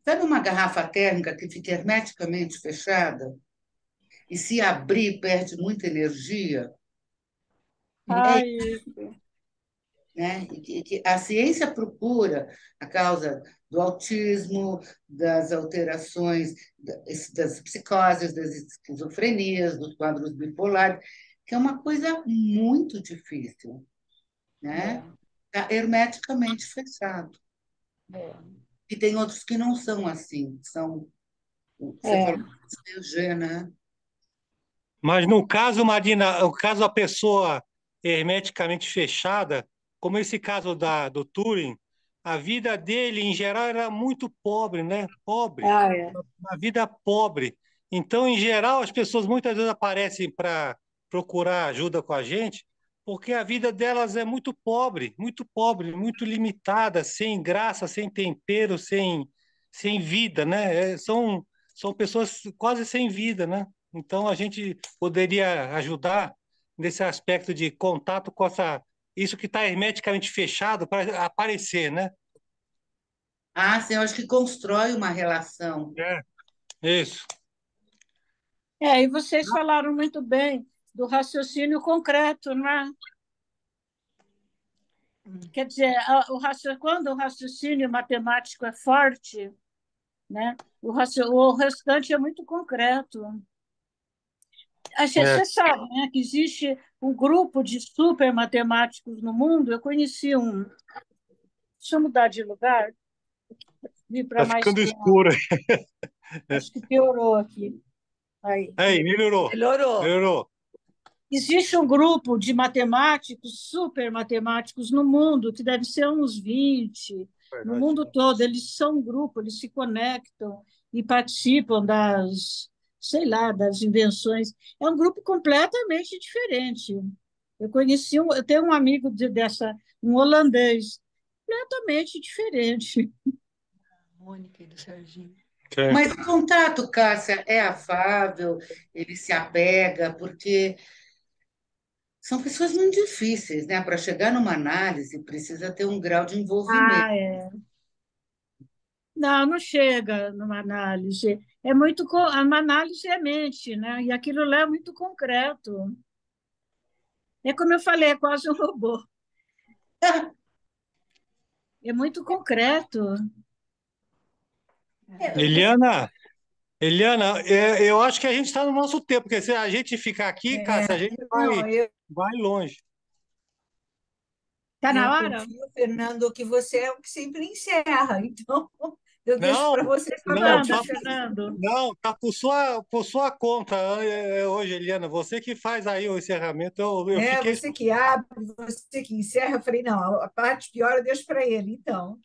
sabe uma garrafa térmica que fica hermeticamente fechada e se abrir perde muita energia? É, Ai, né? Que a ciência procura a causa do autismo, das alterações, das psicoses, das esquizofrenias, dos quadros bipolares, que é uma coisa muito difícil, né? Está hermeticamente fechado. E tem outros que não são assim, são, você é, falou, G, né? Mas no caso, Marina, no caso a pessoa hermeticamente fechada, como esse caso do Turing, a vida dele, em geral, era muito pobre, né? Pobre, Ah, é. uma vida pobre. Então, em geral, as pessoas muitas vezes aparecem para procurar ajuda com a gente, porque a vida delas é muito pobre, muito limitada, sem graça, sem tempero, sem vida, né? São pessoas quase sem vida, né? Então, a gente poderia ajudar nesse aspecto de contato com isso que está hermeticamente fechado para aparecer, né? Ah, sim, eu acho que constrói uma relação. Isso. E vocês falaram muito bem do raciocínio concreto, não é? Quer dizer, quando o raciocínio matemático é forte, né, o restante é muito concreto. É, Você sabe, né, que existe um grupo de super matemáticos no mundo. Eu conheci um. Deixa eu mudar de lugar, vir para tá mais ficando claro. escuro. Acho que piorou aqui. Aí. Aí, melhorou. Melhorou. Melhorou. Existe um grupo de matemáticos, super matemáticos no mundo, que deve ser uns 20, no mundo todo. Eles são um grupo, eles se conectam e participam sei lá, das invenções. É um grupo completamente diferente. Eu tenho um amigo um holandês, completamente diferente. Mônica e do Serginho. Mas o contato, Cássia, é afável, ele se apega, porque são pessoas muito difíceis, né? Para chegar numa análise, precisa ter um grau de envolvimento. É. Não, não chega numa análise. É muito, uma análise é mente, né? E aquilo lá é muito concreto. É como eu falei, é quase um robô. É muito concreto. Eliana, Eliana, eu acho que a gente está no nosso tempo, porque se a gente ficar aqui, Cássia, a gente Não, vai longe. Está na eu hora? confio, Fernando, que você é o que sempre encerra. Então, eu deixo Não, para você não, falar. Fernando, Fernando. não, tá por sua conta hoje, Eliana. Você que faz aí o encerramento. Eu fiquei. Você que abre, você que encerra. Eu falei, não, a parte pior eu deixo para ele, então.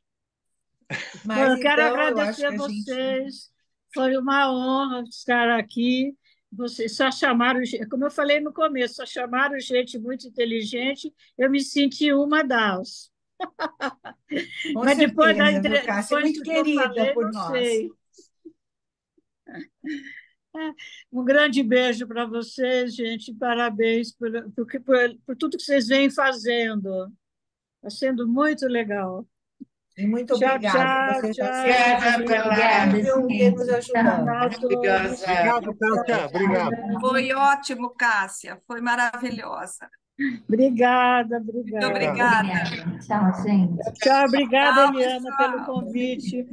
Bom, Mas eu quero então eu acho agradecer que a a gente. vocês. Foi uma honra estar aqui. Vocês só chamaram, como eu falei no começo, só chamaram gente muito inteligente. Eu me senti uma das. Com Mas certeza, viu, Cássia? depois Muito do que eu querida falei, por não nós. sei. Um grande beijo para vocês, gente. Parabéns por tudo que vocês vêm fazendo. Está sendo muito legal. E muito Tchau, obrigada. tchau, Você está tchau. sempre Obrigada pela disponível e nos ajudando. Tchau a todos. maravilhosa. Obrigado, Cássia. Obrigado. Foi ótimo, Cássia. Foi maravilhosa. Obrigada, Muito obrigada. obrigada. Tchau, gente. Tchau, obrigada, Tchau, Eliana, pelo pessoal. convite.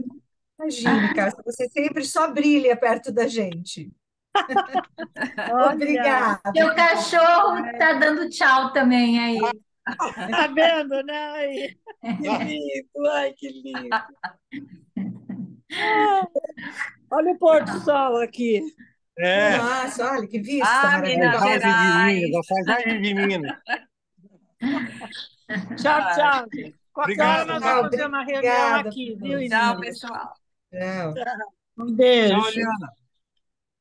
Imagine, Cássia, você sempre só brilha perto da gente. Olha, Obrigada. Seu cachorro tá dando tchau também aí. tá vendo, né? Aí. Que lindo, ai, que lindo. Olha o pôr do sol aqui. Nossa, olha que vista Minas maravilhosa. Gerais. Da paisagem de Minas. Tchau, tchau. Qualquer hora Obrigado, nós tchau. vamos fazer uma reunião Obrigada, aqui, viu, Tchau, Inês? pessoal. Tchau, Um Tchau, beijo. Eliana.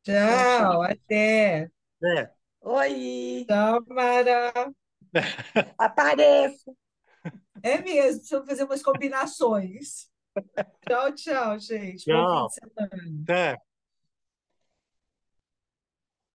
tchau, até. É. Oi, Tchau, Mara. apareça. É mesmo, precisamos fazer umas combinações. Tchau, tchau, gente. Bom fim Tchau. de semana. Até.